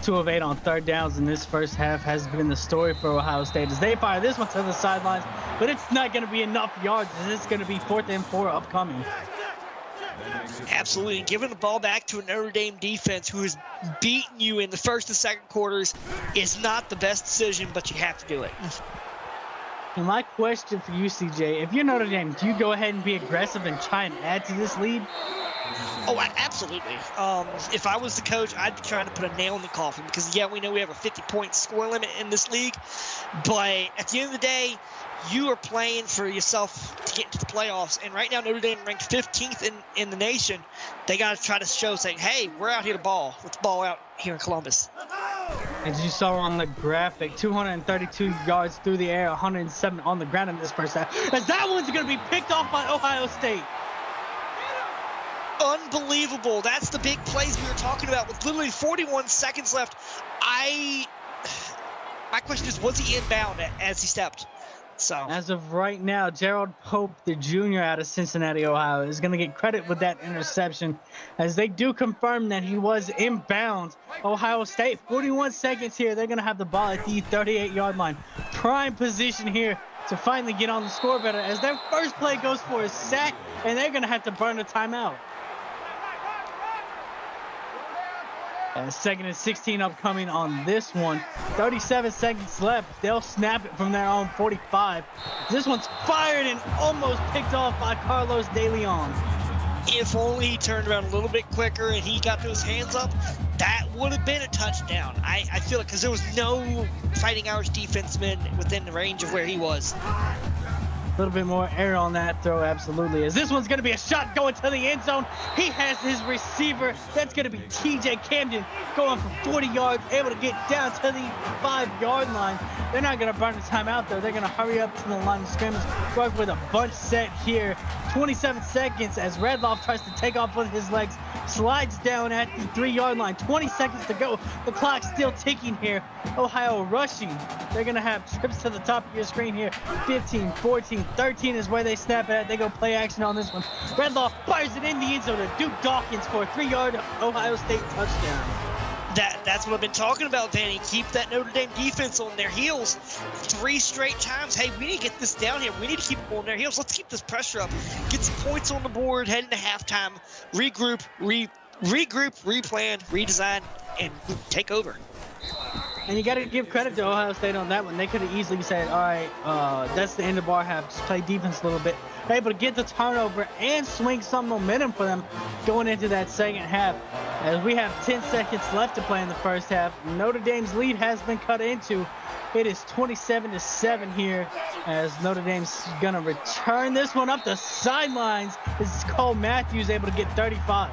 2 of 8 on 3rd downs in this first half has been the story for Ohio State as they fire this one to the sidelines, but it's not going to be enough yards. This is going to be 4th and 4 upcoming. Absolutely. Giving the ball back to a Notre Dame defense who has beaten you in the first and second quarters is not the best decision, but you have to do it. And my question for you, CJ, if you're Notre Dame, do you go ahead and be aggressive and try and add to this lead? Oh, absolutely. If I was the coach, I'd be trying to put a nail in the coffin because, yeah, we know we have a 50-point score limit in this league, but at the end of the day, you are playing for yourself to get into the playoffs, and right now Notre Dame ranked 15th in the nation. They got to try to show, saying, hey, we're out here to ball. Let's ball out here in Columbus. As you saw on the graphic, 232 yards through the air, 107 on the ground in this first half, as that one's going to be picked off by Ohio State. Unbelievable. That's the big plays we were talking about with literally 41 seconds left. My question is, was he inbound as he stepped? So as of right now, Gerald Pope, the junior out of Cincinnati, Ohio, is going to get credit with that interception as they do confirm that he was inbound. Ohio State, 41 seconds here. They're going to have the ball at the 38-yard line. Prime position here to finally get on the score better as their first play goes for a sack, and they're going to have to burn a timeout. And 2nd and 16 upcoming on this one. 37 seconds left. They'll snap it from their own 45. This one's fired and almost picked off by Carlos De Leon. If only he turned around a little bit quicker and he got those hands up, that would have been a touchdown. I feel it because there was no Fighting Irish defenseman within the range of where he was. A little bit more air on that throw, absolutely. As this one's going to be a shot going to the end zone. He has his receiver. That's going to be TJ Camden going for 40 yards, able to get down to the 5-yard line. They're not going to burn the timeout, though. They're going to hurry up to the line of scrimmage, work with a bunch set here. 27 seconds as Redloff tries to take off with his legs, slides down at the 3-yard line. 20 seconds to go. The clock's still ticking here. Ohio rushing. They're going to have trips to the top of your screen here. 15, 14, 13 is where they snap it at. They go play action on this one. Redlaw fires it in the end zone to Duke Dawkins for a 3-yard Ohio State touchdown. That's what I've been talking about, Danny. Keep that Notre Dame defense on their heels 3 straight times. Hey, we need to get this down here. We need to keep them on their heels. Let's keep this pressure up. Get some points on the board, head into halftime, regroup, replan, redesign, and take over. And you got to give credit to Ohio State on that one. They could have easily said, all right, that's the end of our half. Just play defense a little bit. Able to get the turnover and swing some momentum for them going into that second half. As we have 10 seconds left to play in the first half, Notre Dame's lead has been cut into. It is 27-7 here as Notre Dame's going to return this one up the sidelines. This is Cole Matthews able to get 35.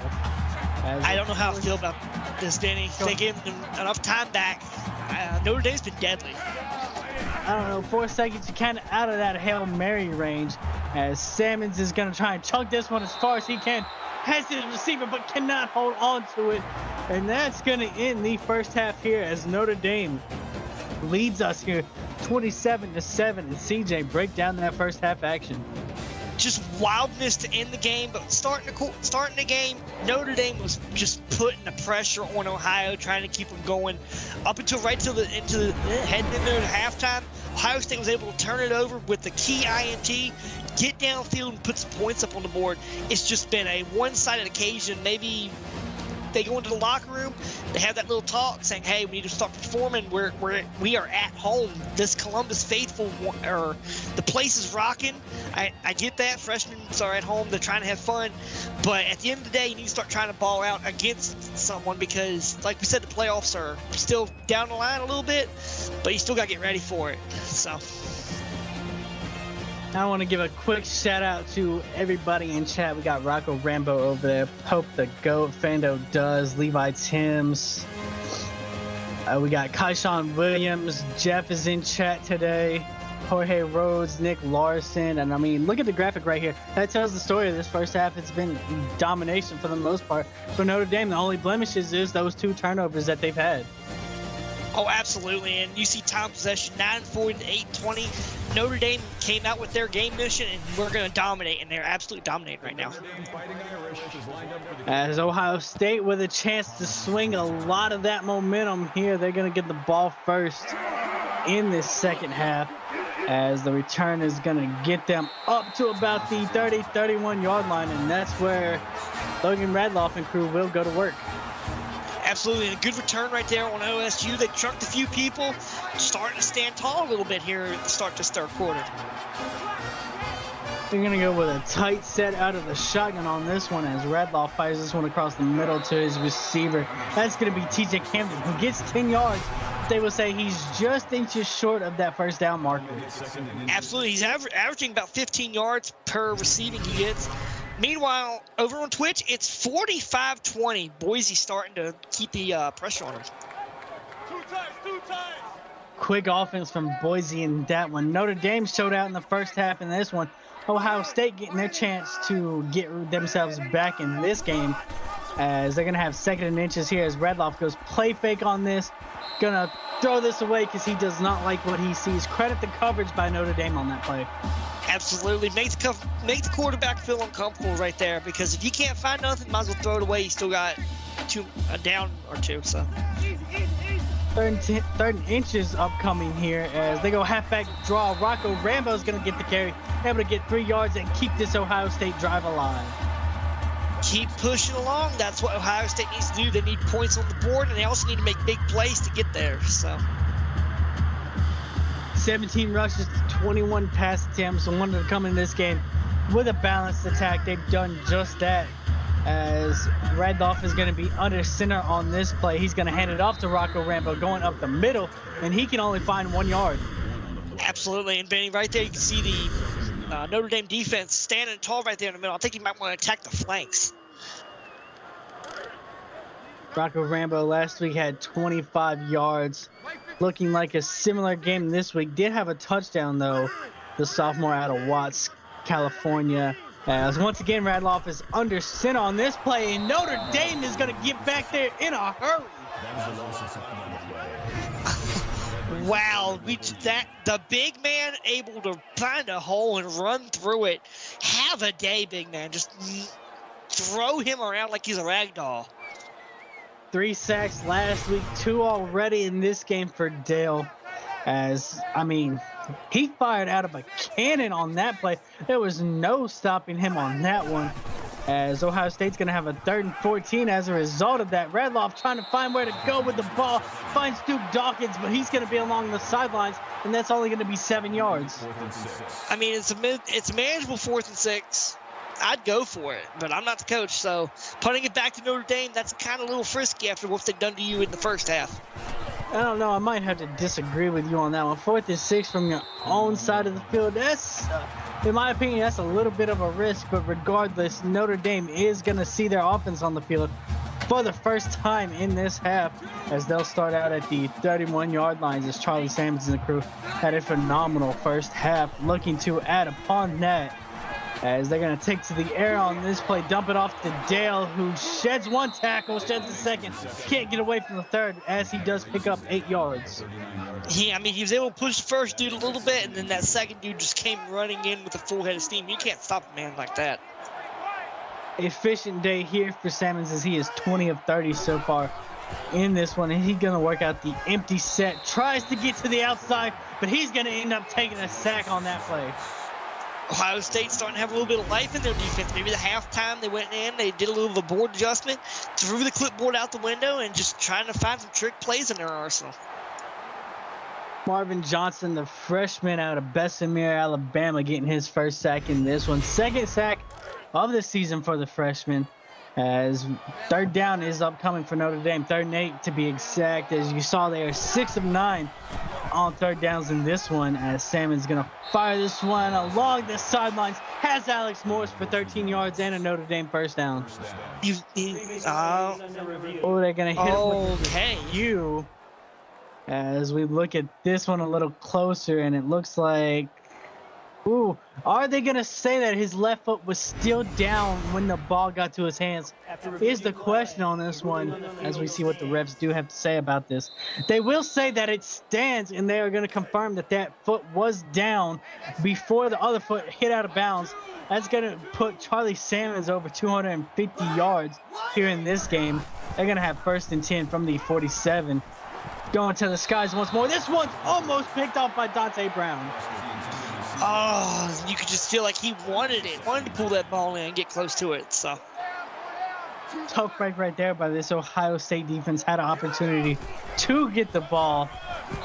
I don't know how I feel about this, Danny. They gave them enough time back. Notre Dame's been deadly. I don't know, 4 seconds, you're kind of out of that Hail Mary range as Sammons is going to try and chunk this one as far as he can. Has his receiver, but cannot hold on to it. And that's going to end the first half here as Notre Dame leads us here 27-7. And CJ, break down that first half action. Just wildness to end the game, but starting the game, Notre Dame was just putting the pressure on Ohio, trying to keep them going up until right till heading into halftime. Ohio State was able to turn it over with the key INT, get downfield and put some points up on the board. It's just been a one-sided occasion. Maybe they go into the locker room, they have that little talk saying, hey, we need to start performing. We are at home. This Columbus faithful, or the place is rocking. I get that. Freshmen are at home. They're trying to have fun. But at the end of the day, you need to start trying to ball out against someone because, like we said, the playoffs are still down the line a little bit, but you still got to get ready for it. So I want to give a quick shout out to everybody in chat. We got Rocco Rambo over there, Pope the Goat, Fando Does, Levi Timms. We got Kaishawn Williams. Jeff is in chat today. Jorge Rhodes, Nick Larson, and I mean, look at the graphic right here. That tells the story of this first half. It's been domination for the most part. For Notre Dame, the only blemishes is those 2 turnovers that they've had. Oh, absolutely. And you see time possession, 9-40 to 8-20. Notre Dame came out with their game mission, and we're going to dominate, and they're absolutely dominating right now. As Ohio State with a chance to swing a lot of that momentum here, they're going to get the ball first in this second half, as the return is going to get them up to about the 30-31 yard line, and that's where Logan Radloff and crew will go to work. Absolutely, and a good return right there on OSU. They trucked a few people, starting to stand tall a little bit here at the start this third quarter. They're going to go with a tight set out of the shotgun on this one, as Radloff fires this one across the middle to his receiver. That's going to be TJ Camden, who gets 10 yards. They will say he's just inches short of that first down marker. Absolutely, he's averaging about 15 yards per receiving he gets. Meanwhile, over on Twitch, it's 45-20. Boise starting to keep the pressure on him. Two times. Quick offense from Boise in that one. Notre Dame showed out in the first half in this one. Ohio State getting their chance to get themselves back in this game, as they're going to have 2nd and inches here as Radloff goes play fake on this. Going to throw this away because he does not like what he sees. Credit the coverage by Notre Dame on that play. Absolutely. Make the quarterback feel uncomfortable right there, because if you can't find nothing, might as well throw it away. You still got a down or two. So. Third and inches upcoming here as they go halfback draw. Rocco Rambo's going to get the carry, able to get 3 yards and keep this Ohio State drive alive. Keep pushing along. That's what Ohio State needs to do. They need points on the board, and they also need to make big plays to get there. So. 17 rushes, 21 pass attempts. So wanted to come in this game with a balanced attack. They've done just that, as Radloff is going to be under center on this play. He's going to hand it off to Rocco Rambo going up the middle, and he can only find 1 yard. Absolutely, and Benny, right there you can see the Notre Dame defense standing tall right there in the middle. I think he might want to attack the flanks. Rocco Rambo last week had 25 yards. Looking like a similar game this week. Did have a touchdown, though, the sophomore out of Watts, California. As once again, Radloff is under center on this play, and Notre Dame is going to get back there in a hurry. Wow, the big man able to find a hole and run through it. Have a day, big man. Just throw him around like he's a rag doll. 3 sacks last week, 2 already in this game for Dale. As, I mean, he fired out of a cannon on that play. There was no stopping him on that one. As Ohio State's going to have a 3rd and 14 as a result of that. Radloff trying to find where to go with the ball. Finds Duke Dawkins, but he's going to be along the sidelines, and that's only going to be 7 yards. I mean, it's a manageable 4th and 6. I'd go for it, but I'm not the coach, so punting it back to Notre Dame, that's kind of a little frisky after what they've done to you in the first half. I don't know. I might have to disagree with you on that one. 4th and 6 from your own side of the field. That's, in my opinion, that's a little bit of a risk, but regardless, Notre Dame is going to see their offense on the field for the first time in this half, as they'll start out at the 31-yard lines, as Charlie Sammons and the crew had a phenomenal first half. Looking to add upon that, as they're going to take to the air on this play, dump it off to Dale, who sheds 1 tackle, sheds the 2nd, can't get away from the 3rd, as he does pick up 8 yards. Yeah, I mean, he was able to push the first dude a little bit, and then that second dude just came running in with a full head of steam. You can't stop a man like that. Efficient day here for Sammons, as he is 20 of 30 so far in this one, and he's going to work out the empty set. Tries to get to the outside, but he's going to end up taking a sack on that play. Ohio State's starting to have a little bit of life in their defense. Maybe the halftime they went in, they did a little of a board adjustment, threw the clipboard out the window, and just trying to find some trick plays in their arsenal. Marvin Johnson, the freshman out of Bessemer, Alabama, getting his first sack in this one. 2nd sack of the season for the freshman, as 3rd down is upcoming for Notre Dame. 3rd and 8 to be exact. As you saw, they are 6 of 9 on 3rd downs in this one, as Salmon's going to fire this one along the sidelines. Has Alex Morris for 13 yards and a Notre Dame first down. Oh, they're going to hit him with the As we look at this one a little closer, and it looks like, ooh, are they going to say that his left foot was still down when the ball got to his hands? Is the question on this one, as we see what the refs do have to say about this. They will say that it stands, and they are going to confirm that that foot was down before the other foot hit out of bounds. That's going to put Charlie Salmons over 250 yards here in this game. They're going to have 1st and 10 from the 47. Going to the skies once more. This one's almost picked off by Dante Brown. Oh, you could just feel like he wanted to pull that ball in and get close to it. So tough break right there by this Ohio State defense. Had an opportunity to get the ball,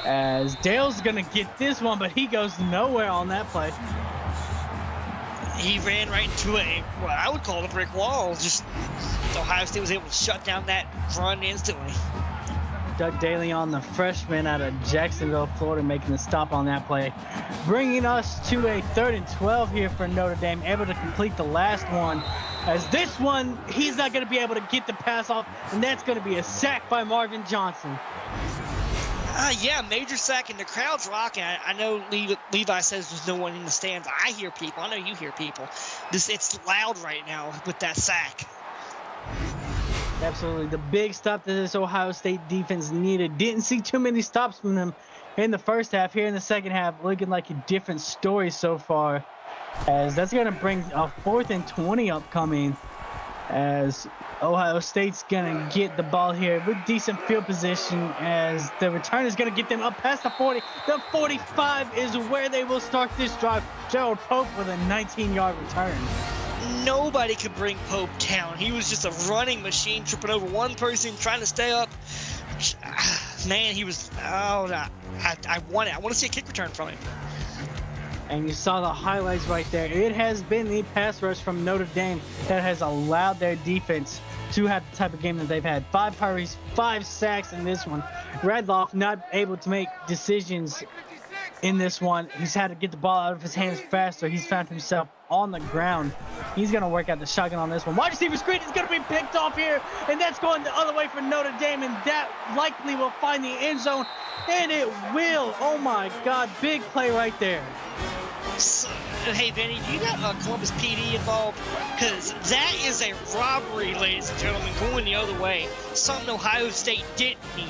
as Dale's gonna get this one, but he goes nowhere on that play. He ran right into what I would call a brick wall. Just Ohio State was able to shut down that run instantly. Doug DeLeon, the freshman out of Jacksonville, Florida, making the stop on that play. Bringing us to a 3rd and 12 here for Notre Dame, able to complete the last one. As this one, he's not going to be able to get the pass off, and that's going to be a sack by Marvin Johnson. Yeah, major sack, and the crowd's rocking. I know Levi says there's no one in the stands. I hear people. I know you hear people. It's loud right now with that sack. Absolutely. The big stop that this Ohio State defense needed. Didn't see too many stops from them in the first half. Here in the second half, looking like a different story so far, as that's going to bring a 4th and 20 upcoming, as Ohio State's going to get the ball here with decent field position, as the return is going to get them up past the 40. The 45 is where they will start this drive. Gerald Pope with a 19-yard return. Nobody could bring Pope down. He was just a running machine, tripping over one person, trying to stay up. Man, he was. Oh, I want it. I want to see a kick return from him. And you saw the highlights right there. It has been the pass rush from Notre Dame that has allowed their defense to have the type of game that they've had. 5 hurries, 5 sacks in this one. Radloff not able to make decisions in this one. He's had to get the ball out of his hands faster. He's found himself on the ground. He's going to work out the shotgun on this one. Wide receiver screen is going to be picked off here, and that's going the other way for Notre Dame, and that likely will find the end zone, and it will. Oh my God, big play right there. So, hey, Vinny, do you got Columbus PD involved? Because that is a robbery, ladies and gentlemen, going the other way. Something Ohio State didn't need.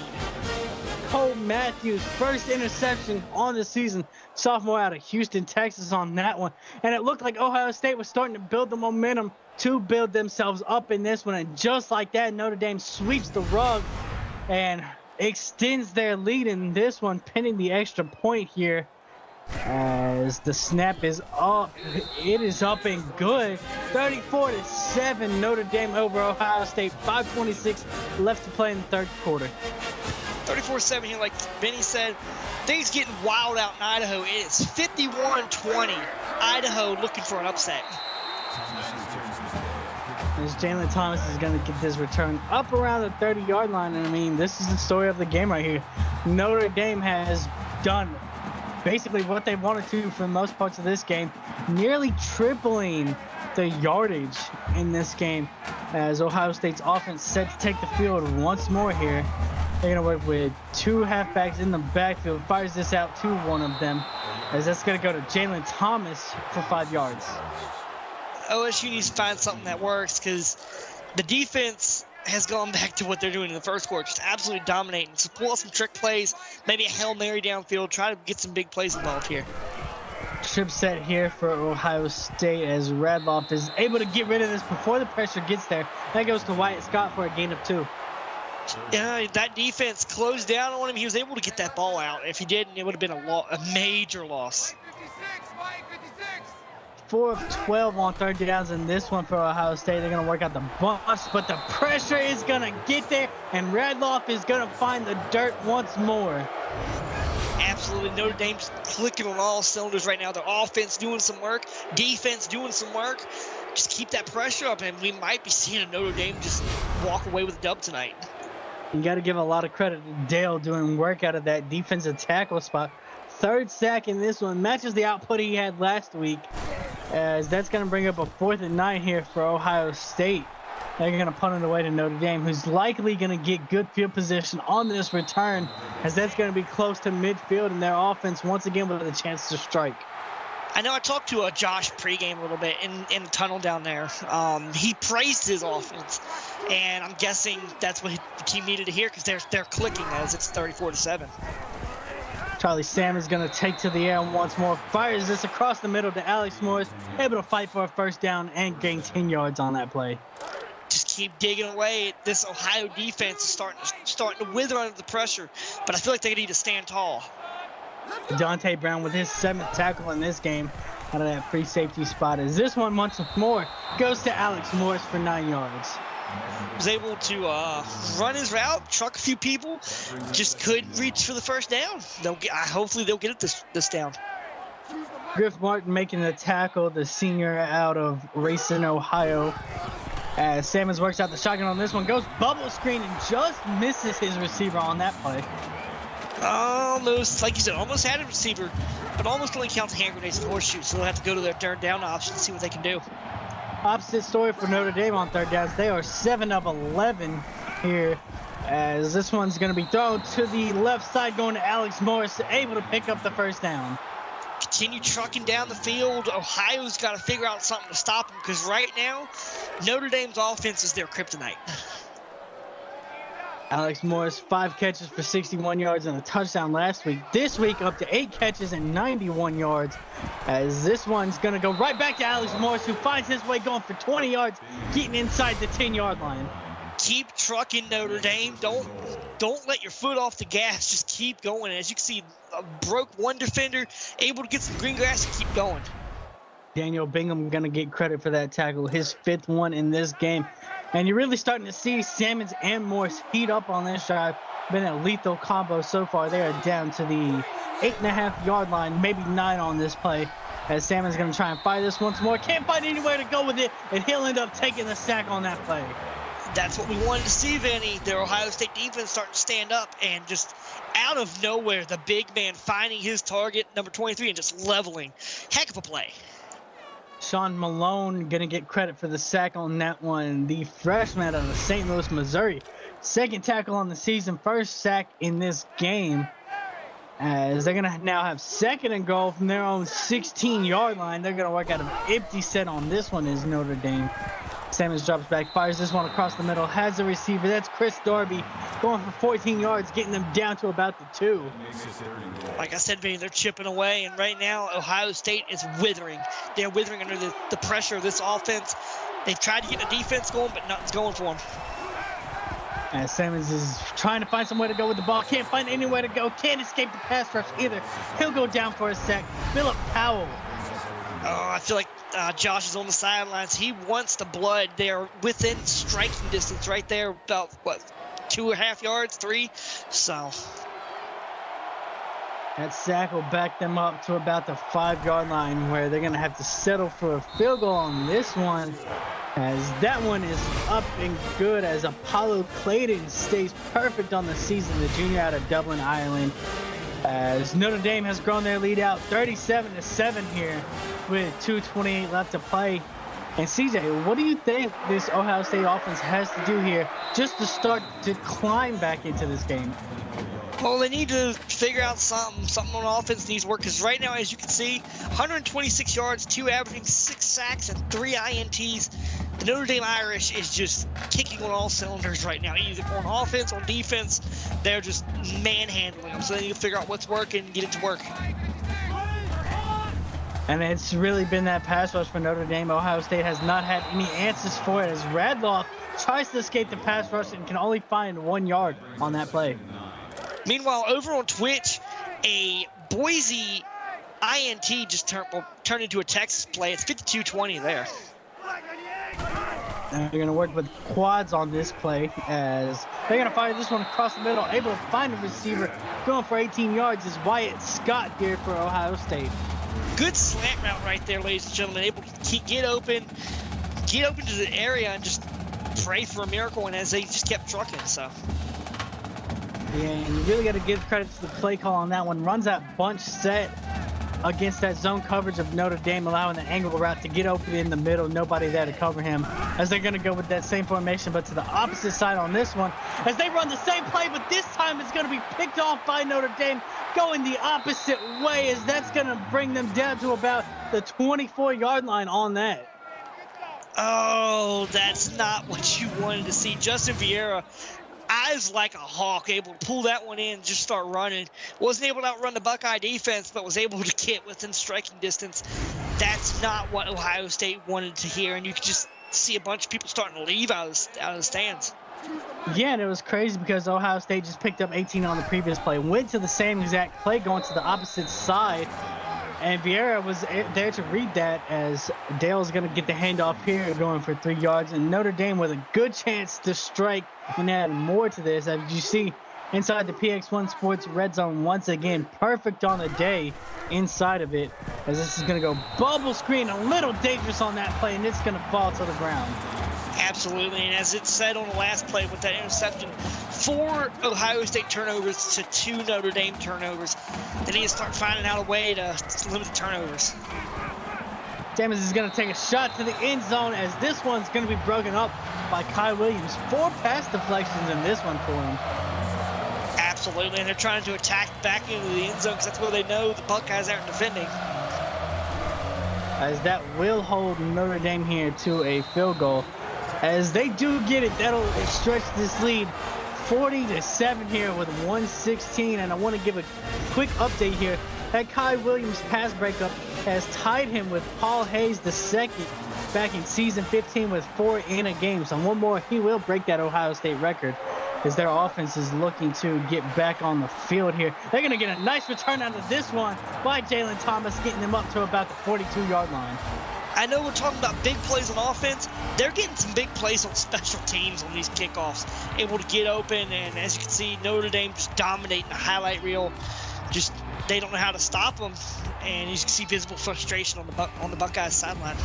Cole Matthews, first interception on the season. Sophomore out of Houston, Texas on that one. And it looked like Ohio State was starting to build the momentum to build themselves up in this one. And just like that, Notre Dame sweeps the rug and extends their lead in this one, pinning the extra point here. As the snap is up, it is up and good. 34-7, Notre Dame over Ohio State. 5:26 left to play in the third quarter. 34-7 here, like Benny said. Things getting wild out in Idaho. It is 51-20. Idaho looking for an upset. As Jalen Thomas is going to get this return up around the 30-yard line. And I mean, this is the story of the game right here. Notre Dame has done basically what they wanted to for most parts of this game, nearly tripling the yardage in this game, as Ohio State's offense set to take the field once more here. They're going to work with 2 halfbacks in the backfield, fires this out to one of them, as that's going to go to Jalen Thomas for 5 yards. OSU needs to find something that works, because the defense has gone back to what they're doing in the first quarter, just absolutely dominating. So pull out some trick plays, maybe a Hail Mary downfield, try to get some big plays involved here. Trip set here for Ohio State, as Radloff is able to get rid of this before the pressure gets there. That goes to Wyatt Scott for a gain of 2. Yeah, that defense closed down on him. He was able to get that ball out. If he didn't, it would have been a major loss. 4 of 12 on 3rd downs in this one for Ohio State. They're going to work out the bust, but the pressure is going to get there, and Radloff is going to find the dirt once more. Absolutely. Notre Dame's clicking on all cylinders right now. Their offense doing some work, defense doing some work. Just keep that pressure up, and we might be seeing a Notre Dame just walk away with a dub tonight. You got to give a lot of credit to Dale doing work out of that defensive tackle spot. 3rd sack in this one, matches the output he had last week, as that's going to bring up a 4th and 9 here for Ohio State. They're going to punt it away to Notre Dame, who's likely going to get good field position on this return, as that's going to be close to midfield, and their offense once again with a chance to strike. I know I talked to Josh pregame a little bit in the tunnel down there. He praised his offense, and I'm guessing that's what the team needed to hear, because they're clicking as it's 34-7. Charlie Salmon's going to take to the air once more, fires this across the middle to Alex Morris, able to fight for a first down and gain 10 yards on that play. Just keep digging away. This Ohio defense is starting to wither under the pressure, but I feel like they need to stand tall. Dante Brown with his 7th tackle in this game out of that free safety spot, as this one once more goes to Alex Morris for 9 yards. Was able to run his route, truck a few people, just couldn't reach for the first down. Hopefully they'll get it this down. Griff Martin making the tackle, the senior out of Racine, Ohio. As Salmons works out the shotgun on this one, goes bubble screen and just misses his receiver on that play. Almost, like you said, almost had a receiver, but almost only counts hand grenades and horseshoes, so they'll have to go to their third down option and see what they can do. Opposite story for Notre Dame on third downs. They are 7 of 11 here, as this one's going to be thrown to the left side, going to Alex Morris, able to pick up the first down. Continue trucking down the field. Ohio's got to figure out something to stop them, because right now, Notre Dame's offense is their kryptonite. Alex Morris, 5 catches for 61 yards and a touchdown last week. This week, up to 8 catches and 91 yards, as this one's going to go right back to Alex Morris, who finds his way going for 20 yards, getting inside the 10-yard line. Keep trucking, Notre Dame. Don't let your foot off the gas. Just keep going. As you can see, broke one defender, able to get some green grass and keep going. Daniel Bingham going to get credit for that tackle, his 5th one in this game. And you're really starting to see Salmons and Morris heat up on this drive. Been a lethal combo so far. They are down to the 8.5-yard line, maybe 9 on this play. As Salmon's going to try and fire this once more. Can't find anywhere to go with it, and he'll end up taking the sack on that play. That's what we wanted to see, Vinny. Their Ohio State defense starting to stand up, and just out of nowhere, the big man finding his target, number 23, and just leveling. Heck of a play. Sean Malone going to get credit for the sack on that one. The freshman out of St. Louis, Missouri. 2nd tackle on the season, 1st sack in this game. As they're going to now have 2nd and goal from their own 16-yard line. They're going to work out an empty set on this one is Notre Dame. Salmons drops back, fires this one across the middle, has the receiver. That's Chris Darby going for 14 yards, getting them down to about the 2. Like I said, Vinny, they're chipping away, and right now Ohio State is withering. They're withering under the pressure of this offense. They've tried to get the defense going, but nothing's going for them. As Salmons is trying to find somewhere to go with the ball, can't find anywhere to go, can't escape the pass rush either. He'll go down for a sack. Phillip Powell. Oh, I feel like Josh is on the sidelines. He wants the blood. They're within striking distance right there, about, 2.5 yards, 3? So that sack will back them up to about the 5-yard line, where they're going to have to settle for a field goal on this one, as that one is up and good, as Apollo Clayton stays perfect on the season, the junior out of Dublin, Ireland. As Notre Dame has grown their lead out 37-7 here with 2:28 left to play. And CJ, what do you think this Ohio State offense has to do here just to start to climb back into this game? Well, they need to figure out something on offense needs to work, because right now, as you can see, 126 yards, 2 averaging, 6 sacks, and 3 INTs. The Notre Dame Irish is just kicking on all cylinders right now, either on offense, on defense. They're just manhandling them, so they need to figure out what's working and get it to work. And it's really been that pass rush for Notre Dame. Ohio State has not had any answers for it, as Radloff tries to escape the pass rush and can only find 1 yard on that play. Meanwhile, over on Twitch, a Boise INT just turned into a Texas play. It's 52-20 there. And they're going to work with quads on this play, as they're going to fire this one across the middle, able to find a receiver. Going for 18 yards is Wyatt Scott here for Ohio State. Good slant route right there, ladies and gentlemen. Able to get open to the area and just pray for a miracle, and as they just kept trucking, so. Yeah, and you really got to give credit to the play call on that one. Runs that bunch set, against that zone coverage of Notre Dame, allowing the angle route to get open in the middle. Nobody there to cover him, as they're going to go with that same formation, but to the opposite side on this one, as they run the same play, but this time it's going to be picked off by Notre Dame, going the opposite way, as that's going to bring them down to about the 24-yard line on that. Oh, that's not what you wanted to see. Justin Vieira, eyes like a hawk, able to pull that one in, just start running. Wasn't able to outrun the Buckeye defense, but was able to get within striking distance. That's not what Ohio State wanted to hear, and you could just see a bunch of people starting to leave out of the stands. Yeah, and it was crazy because Ohio State just picked up 18 on the previous play, went to the same exact play, going to the opposite side. And Vieira was there to read that, as Dale's going to get the handoff here, going for 3 yards. And Notre Dame with a good chance to strike and add more to this. As you see inside the PX1 Sports Red Zone, once again, perfect on the day inside of it. As this is going to go bubble screen, a little dangerous on that play, and it's going to fall to the ground. Absolutely, and as it said on the last play with that interception, 4 Ohio State turnovers to 2 Notre Dame turnovers. They need to start finding out a way to limit the turnovers. James is going to take a shot to the end zone, as this one's going to be broken up by Kai Williams. 4 pass deflections in this one for him. Absolutely, and they're trying to attack back into the end zone because that's where they know the Buckeyes aren't defending. As that will hold Notre Dame here to a field goal. As they do get it, that'll stretch this lead 40-7 here with 1:16. And I want to give a quick update here. That Kai Williams pass breakup has tied him with Paul Hayes II back in season 15 with 4 in a game. So one more, he will break that Ohio State record, as their offense is looking to get back on the field here. They're going to get a nice return out of this one by Jalen Thomas, getting them up to about the 42-yard line. I know we're talking about big plays on offense. They're getting some big plays on special teams on these kickoffs. Able to get open, and as you can see, Notre Dame just dominating the highlight reel. Just, they don't know how to stop them, and you can see visible frustration on the Buckeyes sideline.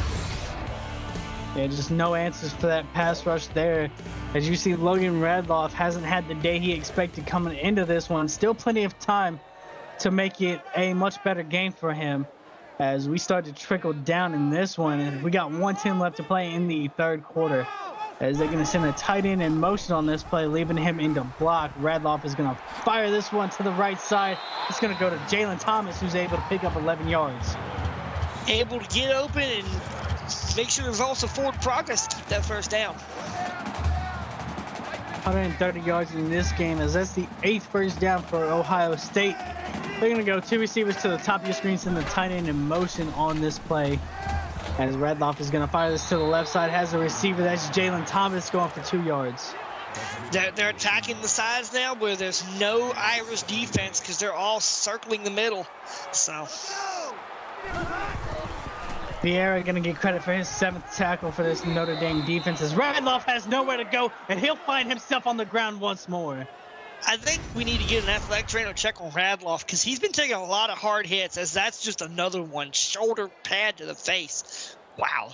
Yeah, just no answers for that pass rush there. As you see, Logan Radloff hasn't had the day he expected coming into this one. Still plenty of time to make it a much better game for him, as we start to trickle down in this one. And we got 1:10 left to play in the third quarter, as they're going to send a tight end in motion on this play, leaving him into block. Radloff is going to fire this one to the right side. It's going to go to Jalen Thomas, who's able to pick up 11 yards. Able to get open and make sure there's also forward progress to keep that first down. 130 yards in this game, as that's the 8th first down for Ohio State. They're going to go 2 receivers to the top of your screen, send the tight end in motion on this play. As Radloff is going to fire this to the left side, has a receiver. That's Jalen Thomas going for 2 yards. They're attacking the sides now where there's no Irish defense because they're all circling the middle. So Vieira going to get credit for his 7th tackle for this Notre Dame defense, as Radloff has nowhere to go, and he'll find himself on the ground once more. I think we need to get an athletic trainer check on Radloff, because he's been taking a lot of hard hits, as that's just another one. Shoulder pad to the face. Wow.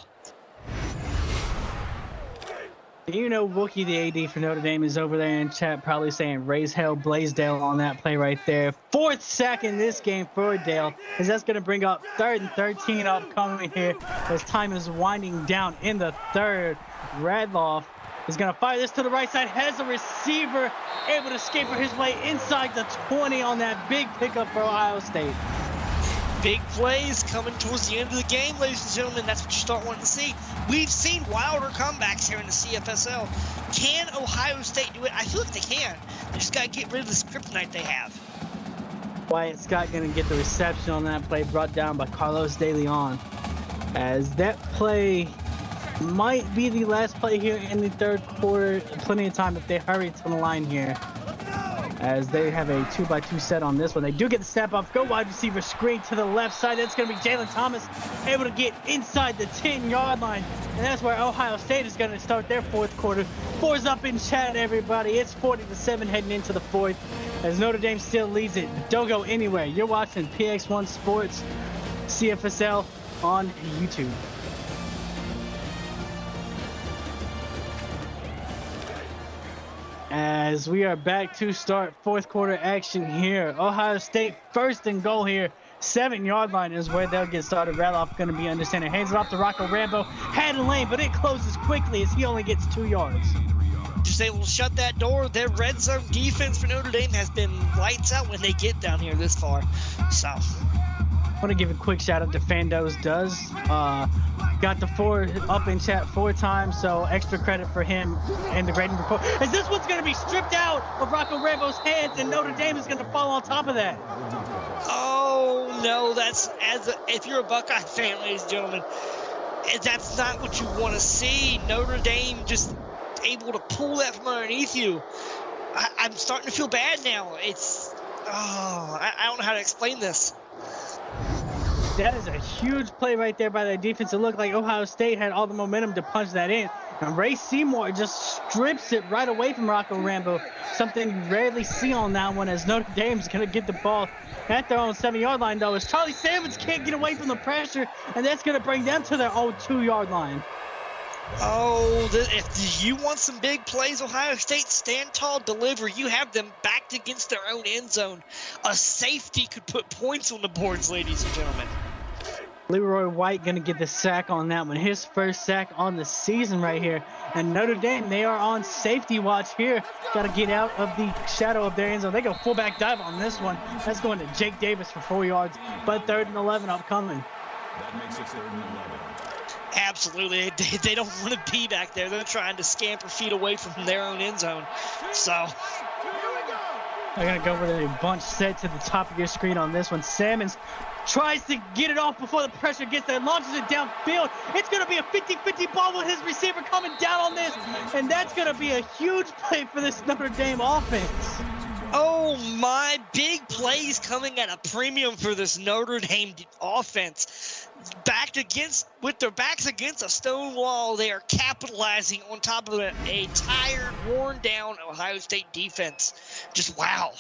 You know, Wookie, the AD for Notre Dame, is over there in chat probably saying raise hell Blaisdell on that play right there. 4th sack in this game for Dale, as that's going to bring up 3rd and 13 upcoming here as time is winding down in the third. Radloff is going to fire this to the right side, has a receiver able to escape his way inside the 20 on that big pickup for Ohio State. Big plays coming towards the end of the game, ladies and gentlemen. That's what you start wanting to see. We've seen wilder comebacks here in the CFSL. Can Ohio State do it? I feel like they can. They just got to get rid of this kryptonite they have. Wyatt Scott going to get the reception on that play, brought down by Carlos De Leon. As that play might be the last play here in the third quarter. Plenty of time if they hurry to the line here, as they have a 2x2 set on this one. They do get the snap off. Go wide receiver screen to the left side. That's going to be Jalen Thomas, able to get inside the 10-yard line. And that's where Ohio State is going to start their fourth quarter. 4's up in chat, everybody. It's 40-7 heading into the fourth, as Notre Dame still leads it. Don't go anywhere. You're watching PX1 Sports CFSL on YouTube. As we are back to start fourth quarter action here. Ohio State 1st and goal here 7-yard line is where they'll get started. Raloff going to be under center. Hands it off to Rocco Rambo. Had a lane, but it closes quickly as he only gets 2 yards. Just able to shut that door. Their red zone defense for Notre Dame has been lights out when they get down here this far. So, I want to give a quick shout out to Fandos Does. Got the 4 up in chat 4 times, so extra credit for him and the grading report. As this one's going to be stripped out of Rocco Rambo's hands, and Notre Dame is going to fall on top of that. oh no, if you're a Buckeye fan, ladies and gentlemen, that's not what you want to see. Notre Dame just able to pull that from underneath you. I'm starting to feel bad now. I don't know how to explain this. That is a huge play right there by that defense. It looked like Ohio State had all the momentum to punch that in. And Ray Seymour just strips it right away from Rocco Rambo. Something you rarely see on that one, as Notre Dame's going to get the ball at their own 7-yard line, though, as Charlie Salmons can't get away from the pressure, and that's going to bring them to their own 2-yard line. Oh, if you want some big plays, Ohio State, stand tall, deliver. You have them backed against their own end zone. A safety could put points on the boards, ladies and gentlemen. Leroy White going to get the sack on that one. His first sack on the season right here. And Notre Dame, they are on safety watch here. Got to get out of the shadow of their end zone. They go fullback dive on this one. That's going to Jake Davis for 4 yards. But 3rd and 11 upcoming. That makes it 3rd and 11. Absolutely. They don't want to be back there. They're trying to scamper feet away from their own end zone. So they're going to go with a bunch set to the top of your screen on this one. Salmons tries to get it off before the pressure gets there, launches it downfield. It's going to be a 50-50 ball with his receiver coming down on this, and that's going to be a huge play for this Notre Dame offense. oh my, big plays coming at a premium for this Notre Dame offense. With their backs against a stone wall, they are capitalizing on top of a tired, worn down Ohio State defense. Just wow.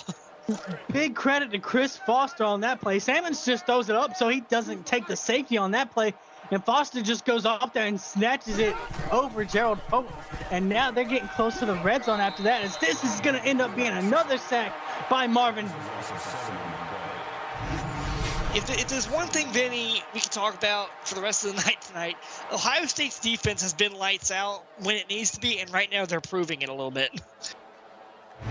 Big credit to Chris Foster on that play. Salmons just throws it up so he doesn't take the safety on that play. And Foster just goes up there and snatches it over Gerald Pope. And now they're getting close to the red zone after that, as this is going to end up being another sack by Marvin. If there's one thing, Vinny, we can talk about for the rest of the night tonight, Ohio State's defense has been lights out when it needs to be, and right now they're proving it a little bit.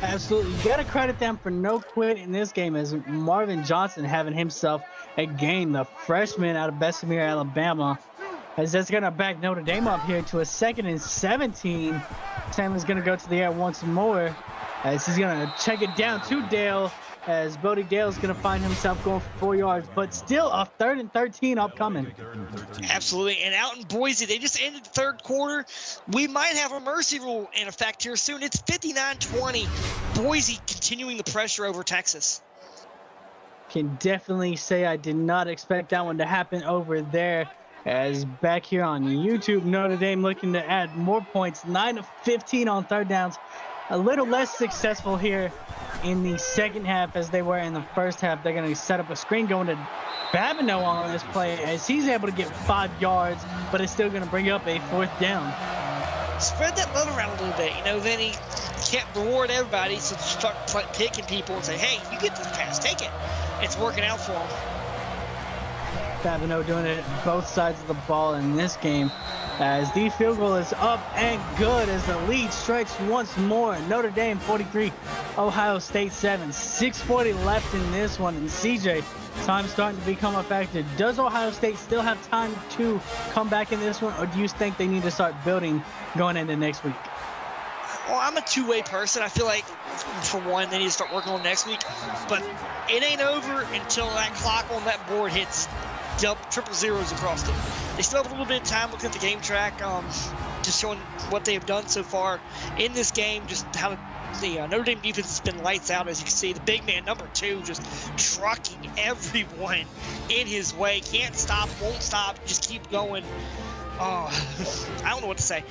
Absolutely. You got to credit them for no quit in this game, as Marvin Johnson having himself a game, the freshman out of Bessemer, Alabama, as that's going to back Notre Dame up here to a 2nd and 17. Sam is going to go to the air once more, as he's going to check it down to Dale, as Bodie Dale's going to find himself going for 4 yards, but still a 3rd and 13 upcoming. Absolutely. And out in Boise, they just ended the 3rd quarter. We might have a mercy rule in effect here soon. It's 59-20. Boise continuing the pressure over Texas. Can definitely say I did not expect that one to happen over there, as back here on YouTube, Notre Dame looking to add more points, 9 of 15 on 3rd downs. A little less successful here in the second half as they were in the first half. They're going to set up a screen going to Babineau on this play, as he's able to get 5 yards, but it's still going to bring up a 4th down. Spread that load around a little bit. You know, Vinny can't reward everybody, so start picking people and say, hey, you get this pass, take it. It's working out for him. Babineau doing it both sides of the ball in this game, as the field goal is up and good, as the lead stretched once more. Notre Dame 43, Ohio State 7. 6:40 left in this one, and CJ, time starting to become a factor. Does Ohio State still have time to come back in this one, or do you think they need to start building going into next week? Well, I'm a two-way person. I feel like, for one, they need to start working on next week. But it ain't over until that clock on that board hits triple zeros across it. They still have a little bit of time looking at the game track, just showing what they have done so far in this game, just how the Notre Dame defense has been lights out. As you can see, the big man, number 2, just trucking everyone in his way. Can't stop, won't stop, just keep going. Oh, I don't know what to say.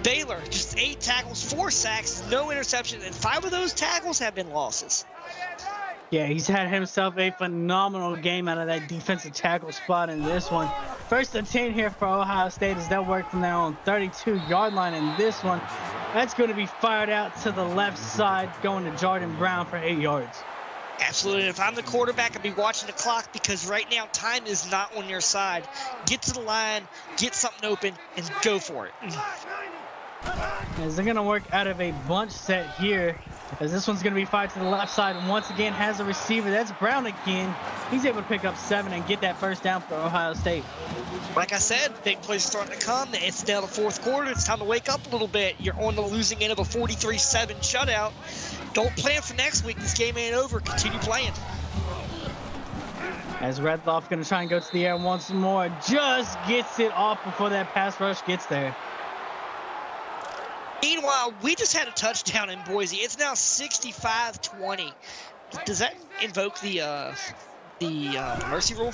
Baylor, just 8 tackles, 4 sacks, no interceptions, and 5 of those tackles have been losses. Yeah, he's had himself a phenomenal game out of that defensive tackle spot in this one. 1st and 10 here for Ohio State, as they'll work from their own 32-yard line in this one. That's going to be fired out to the left side, going to Jordan Brown for 8 yards. Absolutely. And if I'm the quarterback, I'd be watching the clock because right now time is not on your side. Get to the line, get something open, and go for it. As they're going to work out of a bunch set here, as this one's going to be fired to the left side, and once again has a receiver. That's Brown again. He's able to pick up 7 and get that first down for Ohio State. Like I said, big plays are starting to come. It's now the fourth quarter. It's time to wake up a little bit. You're on the losing end of a 43-7 shutout. Don't plan for next week. This game ain't over. Continue playing. As Redloff going to try and go to the air once more. Just gets it off before that pass rush gets there. Meanwhile, we just had a touchdown in Boise. It's now 65-20. Does that invoke the mercy rule?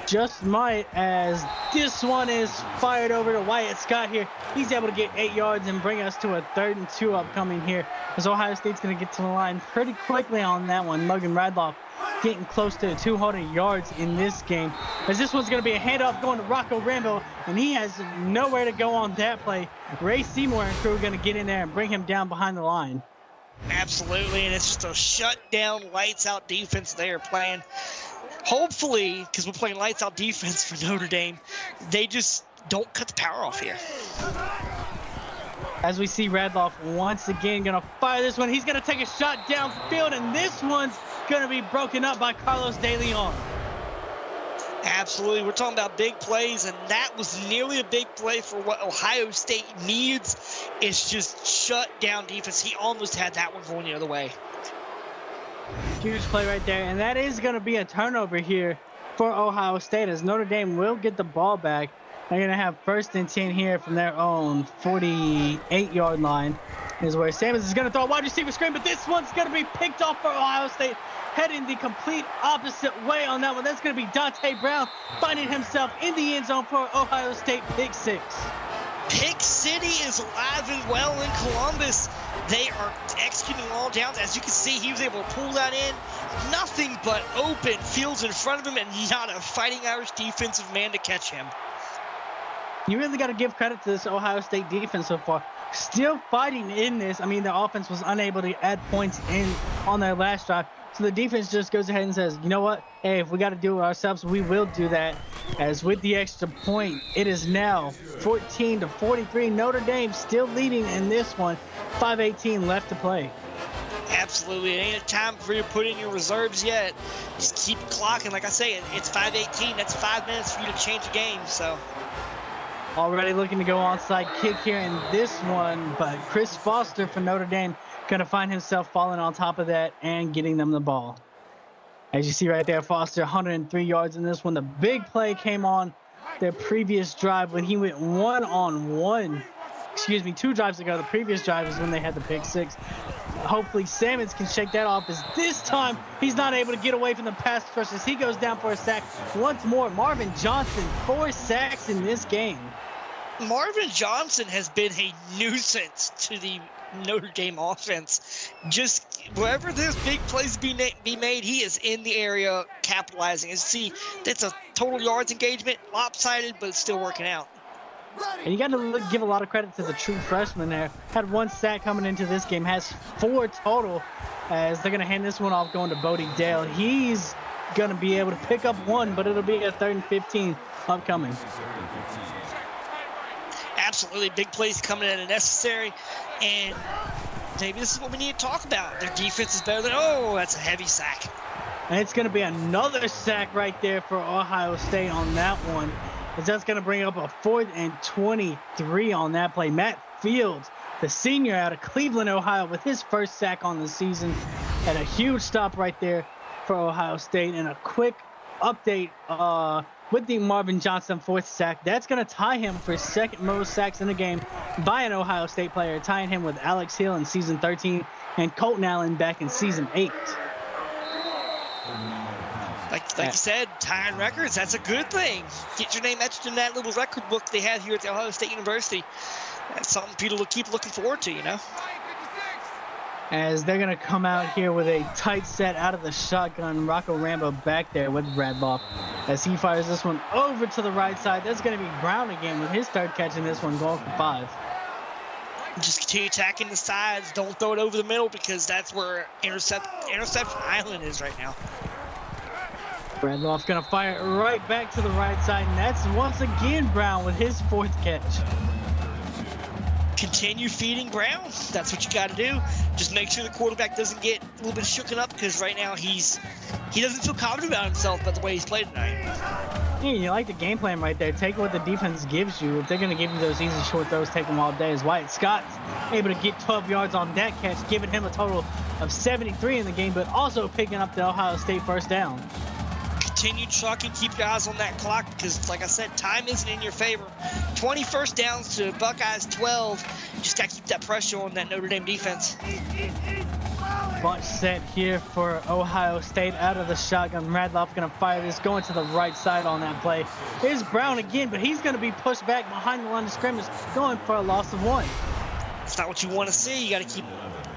Just might, as this one is fired over to Wyatt Scott here. He's able to get 8 yards and bring us to a 3rd and 2 upcoming here. As Ohio State's going to get to the line pretty quickly on that one. Logan Radloff getting close to 200 yards in this game. As this one's going to be a handoff going to Rocco Rambo, and he has nowhere to go on that play. Ray Seymour and crew are going to get in there and bring him down behind the line. Absolutely, and it's just a shutdown, lights-out defense they are playing. Hopefully, because we're playing lights-out defense for Notre Dame, they just don't cut the power off here. As we see Radloff once again going to fire this one. He's going to take a shot downfield, and this one's going to be broken up by Carlos De Leon. Absolutely. We're talking about big plays, and that was nearly a big play for what Ohio State needs. It's just shut down defense. He almost had that one going the other way. Huge play right there, and that is going to be a turnover here for Ohio State, as Notre Dame will get the ball back. They're going to have 1st and 10 here from their own 48-yard line. Is where Sammons is going to throw a wide receiver screen, but this one's going to be picked off for Ohio State, heading the complete opposite way on that one. That's going to be Dante Brown finding himself in the end zone for Ohio State pick 6. Pick City is alive and well in Columbus. They are executing all downs. As you can see, he was able to pull that in. Nothing but open fields in front of him and not a Fighting Irish defensive man to catch him. You really got to give credit to this Ohio State defense so far. Still fighting in this. I mean, the offense was unable to add points in on their last drive. So the defense just goes ahead and says, you know what? Hey, if we got to do it ourselves, we will do that. As with the extra point, it is now 14-43. Notre Dame still leading in this one. 5:18 left to play. Absolutely. It ain't a time for you to put in your reserves yet. Just keep clocking. Like I say, it's 5:18. That's 5 minutes for you to change the game. So already looking to go onside kick here in this one, but Chris Foster for Notre Dame going to find himself falling on top of that and getting them the ball. As you see right there, Foster 103 yards in this one. The big play came on their previous drive when he went 1-on-1. Excuse me, 2 drives ago. The previous drive is when they had the pick 6. Hopefully Sammons can shake that off, as this time he's not able to get away from the pass rush as he goes down for a sack. Once more, Marvin Johnson, 4 sacks in this game. Marvin Johnson has been a nuisance to the Notre Dame offense. Just wherever there's big plays be made, he is in the area capitalizing. And see, that's a total yards engagement, lopsided, but it's still working out. And you got to give a lot of credit to the true freshman there. Had 1 sack coming into this game, has 4 total, as they're going to hand this one off going to Bodie Dale. He's going to be able to pick up 1, but it'll be a 3rd and 15 upcoming. Absolutely, big plays coming in and necessary, and maybe this is what we need to talk about. Their defense is better than, oh, that's a heavy sack. And it's going to be another sack right there for Ohio State on that one, as that's going to bring up a 4th and 23 on that play. Matt Fields, the senior out of Cleveland, Ohio, with his first sack on the season, and a huge stop right there for Ohio State. And a quick update with the Marvin Johnson 4th sack. That's going to tie him for 2nd most sacks in the game by an Ohio State player, tying him with Alex Hill in season 13 and Colton Allen back in season 8. Like you said, tying records, that's a good thing. Get your name etched in that little record book they have here at the Ohio State University. That's something people will keep looking forward to, you know. As they're going to come out here with a tight set out of the shotgun. Rocco Rambo back there with Radloff as he fires this one over to the right side. That's going to be Brown again with his 3rd catch in this one, going for 5. Just continue attacking the sides. Don't throw it over the middle because that's where interception island is right now. Randolph's going to fire it right back to the right side, and that's once again Brown with his 4th catch. Continue feeding Brown. That's what you got to do. Just make sure the quarterback doesn't get a little bit shooken up because right now he doesn't feel confident about himself about the way he's played tonight. Yeah, you like the game plan right there. Take what the defense gives you. If they're going to give you those easy short throws, take them all day. As Wyatt Scott's able to get 12 yards on that catch, giving him a total of 73 in the game, but also picking up the Ohio State first down. Continue trucking, keep your eyes on that clock because, like I said, time isn't in your favor. 20 first downs to Buckeyes 12. You just got to keep that pressure on that Notre Dame defense. Bunch set here for Ohio State out of the shotgun. Radloff going to fire this, going to the right side on that play. Here's Brown again, but he's going to be pushed back behind the line of scrimmage, going for a loss of 1. It's not what you want to see. You got to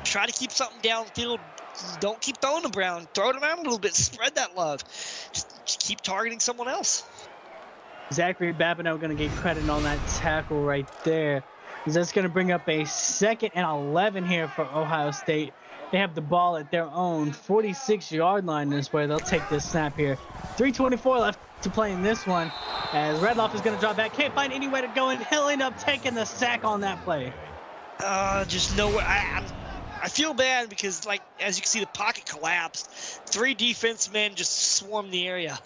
try to keep something downfield. Don't keep throwing to Brown. Throw it around a little bit. Spread that love. Just keep targeting someone else. Zachary Babineau going to get credit on that tackle right there. That's going to bring up a 2nd and 11 here for Ohio State. They have the ball at their own 46-yard line this way. They'll take this snap here. 3:24 left to play in this one. As Redloff is going to drop back. Can't find any way to go, and he'll end up taking the sack on that play. Just nowhere. I feel bad because, like, as you can see, the pocket collapsed. 3 defensemen just swarmed the area.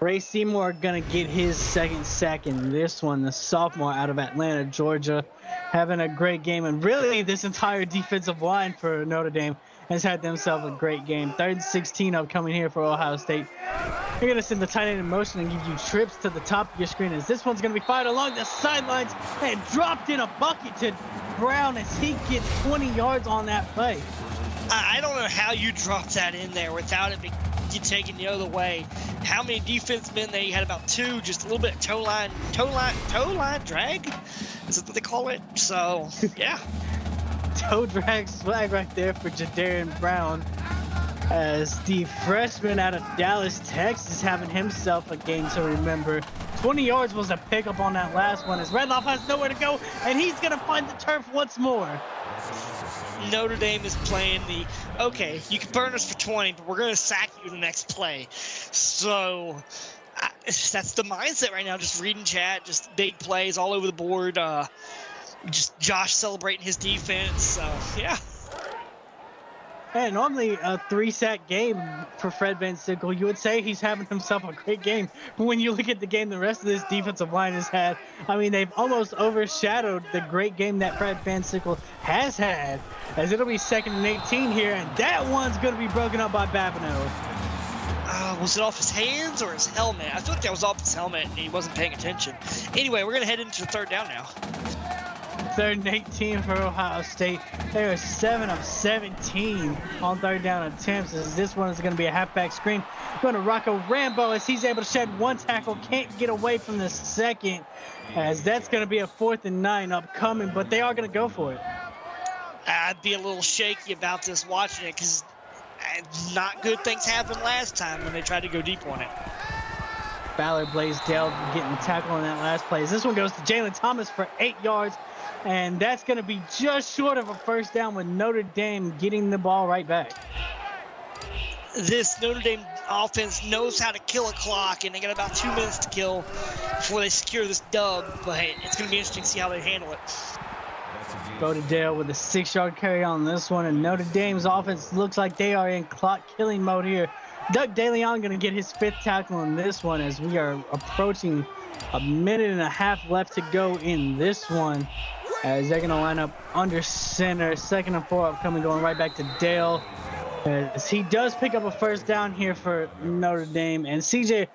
Ray Seymour going to get his 2nd sack in this one. The sophomore out of Atlanta, Georgia, having a great game. And really, this entire defensive line for Notre Dame has had themselves a great game. 3rd and 16 upcoming here for Ohio State. You're going to send the tight end in motion and give you trips to the top of your screen as this one's going to be fired along the sidelines and dropped in a bucket to Brown as he gets 20 yards on that play. I don't know how you dropped that in there without it being taken the other way. How many defensemen there? You had about 2, just a little bit of toe line drag? Is that what they call it? So, yeah. Toe drag swag right there for Jadarian Brown, as the freshman out of Dallas, Texas, having himself a game to remember. 20 yards was a pickup on that last one as Redloff has nowhere to go, and he's going to find the turf once more. Notre Dame is playing okay, you can burn us for 20, but we're going to sack you the next play. So that's the mindset right now, just reading chat, just big plays all over the board. Just Josh celebrating his defense. So, yeah. Yeah, normally a 3-sack game for Fred Van Sickle. You would say he's having himself a great game. But when you look at the game the rest of this defensive line has had, I mean, they've almost overshadowed the great game that Fred Van Sickle has had. As it'll be 2nd and 18 here, and that one's going to be broken up by Babineau. Was it off his hands or his helmet? I feel like that was off his helmet and he wasn't paying attention. Anyway, we're going to head into the 3rd down now. 3rd and 18 for Ohio State. They are 7 of 17 on 3rd down attempts. As this one is going to be a halfback screen. Going to Rocco Rambo as he's able to shed 1 tackle. Can't get away from the 2nd. As that's going to be a 4th and 9 upcoming, but they are going to go for it. I'd be a little shaky about this watching it because not good things happened last time when they tried to go deep on it. Ballard Blaisdell getting tackled on that last play. This one goes to Jalen Thomas for 8 yards, and that's going to be just short of a first down with Notre Dame getting the ball right back. This Notre Dame offense knows how to kill a clock, and they got about 2 minutes to kill before they secure this dub, but it's going to be interesting to see how they handle it. Bodedale with a 6-yard carry on this one, and Notre Dame's offense looks like they are in clock killing mode here. Doug DeLeon going to get his 5th tackle in this one as we are approaching a minute and a half left to go in this one, as they're going to line up under center. 2nd and 4 upcoming, going right back to Dale as he does pick up a first down here for Notre Dame. And CJ,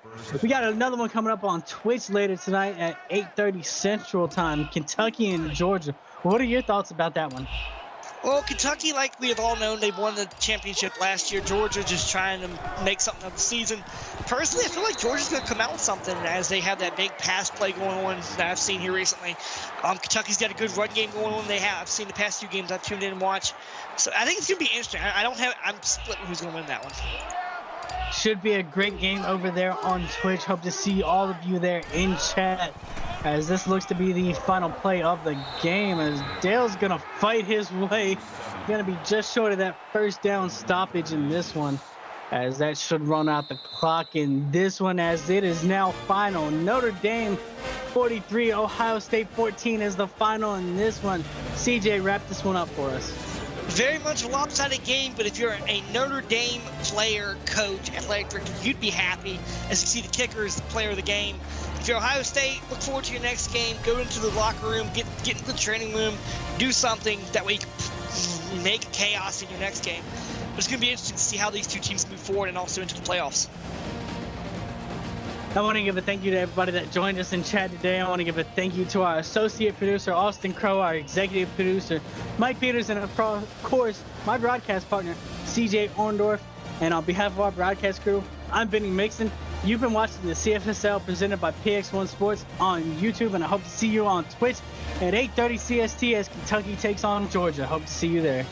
we got another one coming up on Twitch later tonight at 8:30 Central Time, Kentucky and Georgia. What are your thoughts about that one? Well, Kentucky, like we have all known, they won the championship last year. Georgia just trying to make something of the season. Personally, I feel like Georgia's going to come out with something as they have that big pass play going on that I've seen here recently. Kentucky's got a good run game going on. I've seen the past 2 games I've tuned in and watched. So I think it's going to be interesting. I'm splitting who's going to win that one. Should be a great game over there on Twitch. Hope to see all of you there in chat as this looks to be the final play of the game, as Dale's going to fight his way. Going to be just short of that first down stoppage in this one, as that should run out the clock in this one, as it is now final. Notre Dame 43, Ohio State 14 is the final in this one. CJ, wrap this one up for us. Very much a lopsided game, but if you're a Notre Dame player, coach, athletic director, you'd be happy as you see the kicker is the player of the game. If you're Ohio State, look forward to your next game. Go into the locker room, get into the training room, do something. That way you can make chaos in your next game. But it's going to be interesting to see how these two teams move forward and also into the playoffs. I want to give a thank you to everybody that joined us in chat today. I want to give a thank you to our associate producer, Austin Crow, our executive producer, Mike Peters, and of course, my broadcast partner, CJ Orndorff. And on behalf of our broadcast crew, I'm Benny Mixon. You've been watching the CFSL presented by PX1 Sports on YouTube, and I hope to see you on Twitch at 8:30 CST as Kentucky takes on Georgia. Hope to see you there.